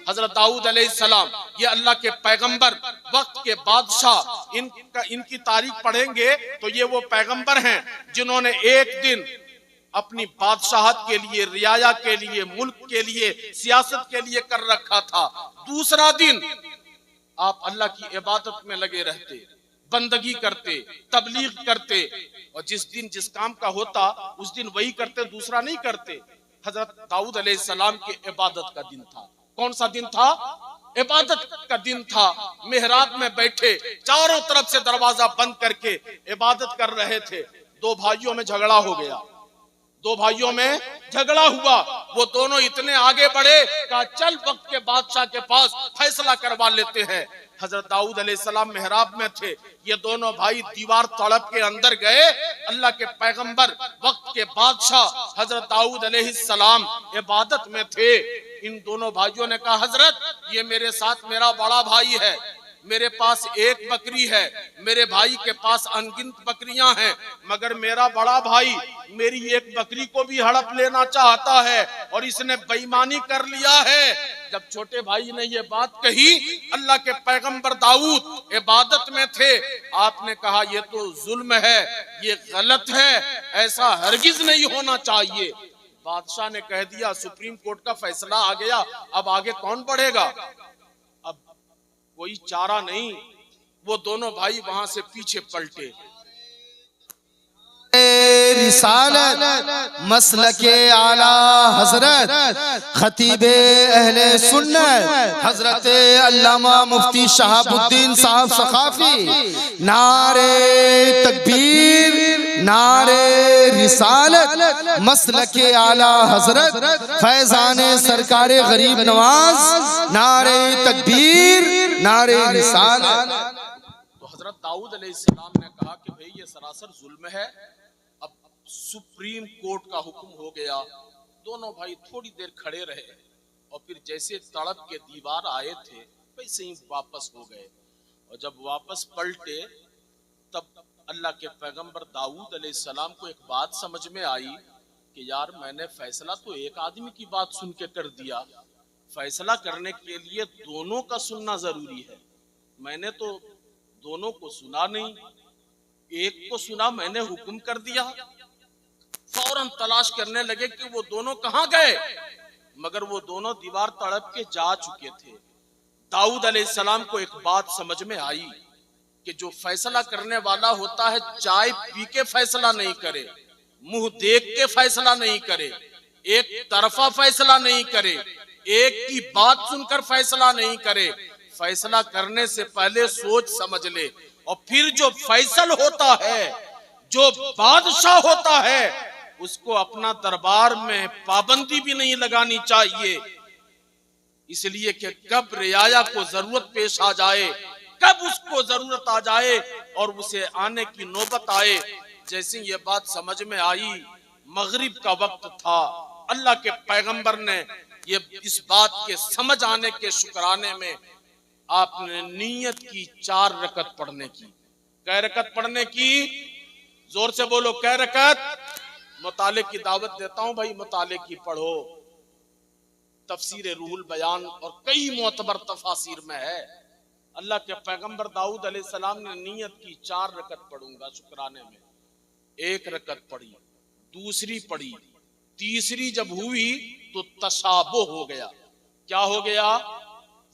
हजरत दाऊद अलैहिस्सलाम। ये अल्लाह के पैगंबर, वक्त के बादशाह। इनकी तारीख पढ़ेंगे तो ये वो पैगंबर हैं जिन्होंने एक दिन अपनी बादशाहत के लिए, रियाया के लिए, मुल्क के लिए, सियासत के लिए कर रखा था। दूसरा दिन आप अल्लाह की इबादत में लगे रहते, बंदगी करते, तबलीग करते, और जिस दिन जिस काम का होता उस दिन वही करते, दूसरा नहीं करते। हजरत दाऊद अलैहिस्सलाम के इबादत का दिन था। कौन सा दिन था? इबादत का दिन था। मेहराब में बैठे, चारों तरफ से दरवाजा बंद करके इबादत कर रहे थे। 2 भाइयों में झगड़ा हो गया, 2 भाइयों में झगड़ा हुआ। वो दोनों इतने आगे बढ़े, कहा चल वक्त के बादशाह के पास फैसला करवा लेते हैं। हजरत दाऊद अलैहिस्सलाम मेहराब में थे, ये दोनों भाई दीवार तड़प के अंदर गए। अल्लाह के पैगंबर, वक्त के बादशाह हजरत दाऊद अलैहिस्सलाम इबादत में थे। इन दोनों भाइयों ने कहा हजरत, ये मेरे साथ मेरा बड़ा भाई है, मेरे पास 1 बकरी है, मेरे भाई के पास अनगिनत बकरियां हैं, मगर मेरा बड़ा भाई मेरी 1 बकरी को भी हड़प लेना चाहता है और इसने बेईमानी कर लिया है। जब छोटे भाई ने ये बात कही, अल्लाह के पैगंबर दाऊद इबादत में थे। आपने कहा ये तो जुल्म है, ये गलत है, ऐसा हरगिज नहीं होना चाहिए। बादशाह ने कह दिया, सुप्रीम कोर्ट का फैसला आ गया, अब आगे कौन बढ़ेगा? अब कोई चारा नहीं, वो दोनों भाई वहां से पीछे पलटे। रिसालत मसलके आला हजरत खतीबे अहले सुन्नत हजरत अल्लामा मुफ्ती शहाबुद्दीन साहब सखाफी, नारे तकबीर, नारे रिसालत मसलके आला हजरत फैजाने सरकारे गरीब नवाज, नारे तकबीर, नारे रिसालत। तो हजरत दाऊद अलैहिस्सलाम ने कहा कि भाई ये सरासर जुल्म है। अब सुप्रीम कोर्ट का हुक्म हो गया। दोनों भाई थोड़ी देर खड़े रहे और फिर जैसे तड़प के दीवार आए थे वैसे ही वापस हो गए। और जब वापस पलटे तब अल्लाह के पैगंबर दाऊद अलैहिस्सलाम को एक बात समझ में आई कि यार मैंने फैसला तो एक आदमी की बात सुन के कर दिया, फैसला करने के लिए दोनों का सुनना जरूरी है। मैंने तो दोनों को सुना नहीं, एक को सुना, मैंने हुक्म कर दिया। फौरन तलाश करने लगे कि वो दोनों कहां गए, मगर वो दोनों दीवार तड़प के जा चुके थे। दाऊद अलैहिस्सलाम को एक बात समझ में आई कि जो फैसला करने वाला होता है चाय पी के फैसला नहीं करे, मुंह देख के फैसला नहीं करे, एक तरफा फैसला नहीं करे, एक की बात सुनकर फैसला नहीं करे। फैसला करने से पहले सोच समझ ले। और फिर जो फैसल होता है, जो बादशाह होता है, उसको अपना दरबार में पाबंदी भी नहीं लगानी चाहिए। इसलिए कि कब रियाया को जरूरत पेश आ जाए, कब उसको जरूरत आ जाए और उसे आने की नौबत आए। जैसे ये बात समझ में आई, मगरिब का वक्त था, अल्लाह के पैगंबर ने ये इस बात के समझ आने के शुक्राने में आपने नीयत की 4 रकत पढ़ने की। कै रकत पढ़ने की? जोर से बोलो, कै रकत? मुताले की दावत देता हूं भाई, मुताले की पढ़ो। तफसीर रूहुल बयान और कई मोतबर तफासिर में है। अल्लाह के पैगंबर दाऊद अलैहिस्सलाम ने नीयत की 4 रकत पढ़ूंगा शुक्राने में। 1 रकत पढ़ी, दूसरी पढ़ी, तीसरी जब हुई तो तशाबो हो गया। क्या हो गया?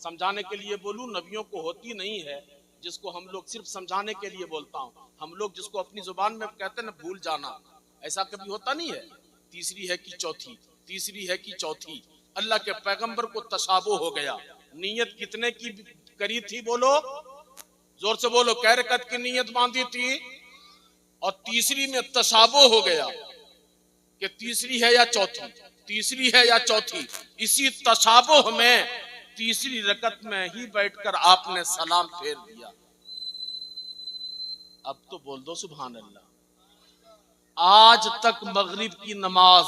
समझाने के लिए बोलूं, नबियों को होती नहीं है, जिसको हम लोग सिर्फ समझाने के लिए बोलता हूं। हम लोग जिसको अपनी जुबान में कहते हैं ना भूल जाना, ऐसा कभी होता नहीं है। तीसरी है कि चौथी, तीसरी है कि चौथी। अल्लाह के पैगंबर को तशाबो हो गया। नीयत कितने की करी थी? बोलो, जोर से बोलो, कै रकत की नीयत बांधी थी? और तीसरी में तशाबो हो गया कि तीसरी है या चौथी, तीसरी है या चौथी। इसी तशाबो में तीसरी रकत में ही बैठकर आपने सलाम फेर दिया। अब तो बोल दो सुभान अल्लाह। आज तक मगरिब की नमाज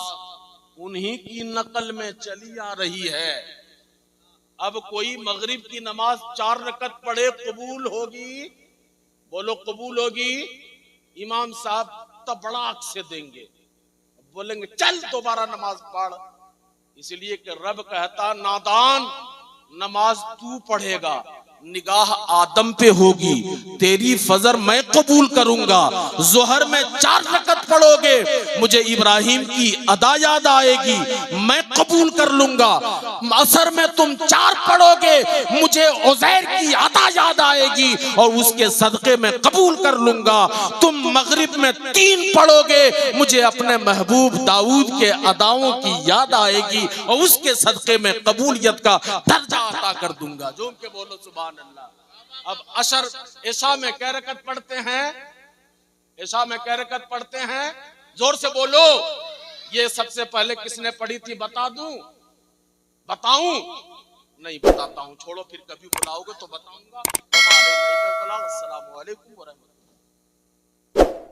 उन्हीं की नकल में चली आ रही है। अब कोई मगरिब की नमाज 4 रकत पढ़े कबूल होगी? बोलो, कबूल होगी? इमाम साहब तबड़ाक से देंगे, बोलेंगे चल दोबारा नमाज पढ़। इसलिए कि रब कहता, नादान नमाज तू पढ़ेगा, निगाह आदम पे होगी, तेरी फजर मैं कबूल करूंगा। जोहर में 4 रकत पढ़ोगे, मुझे इब्राहिम की अदा याद आएगी, मैं कबूल कर लूंगा। असर में तुम 4 पढ़ोगे, मुझे उज़ैर की अदा याद आएगी और उसके सदके में कबूल कर लूंगा। तुम मगरिब में 3 पढ़ोगे, मुझे अपने महबूब दाऊद के अदाओं की याद आएगी और उसके सदके में कबूलियत का दर्जा अता कर दूंगा। जो के बोलो सुभान अल्लाह। अब अशर ऐशा में कै रकत पढ़ते हैं? ऐशा में कै रकत पढ़ते हैं? जोर से बोलो। ये सबसे पहले किसने पढ़ी थी बता दूं? बताऊं? नहीं बताता हूं, छोड़ो, फिर कभी बुलाओगे तो बताऊंगा। अस्सलामु अलैकुम व रहमतुल्लाह।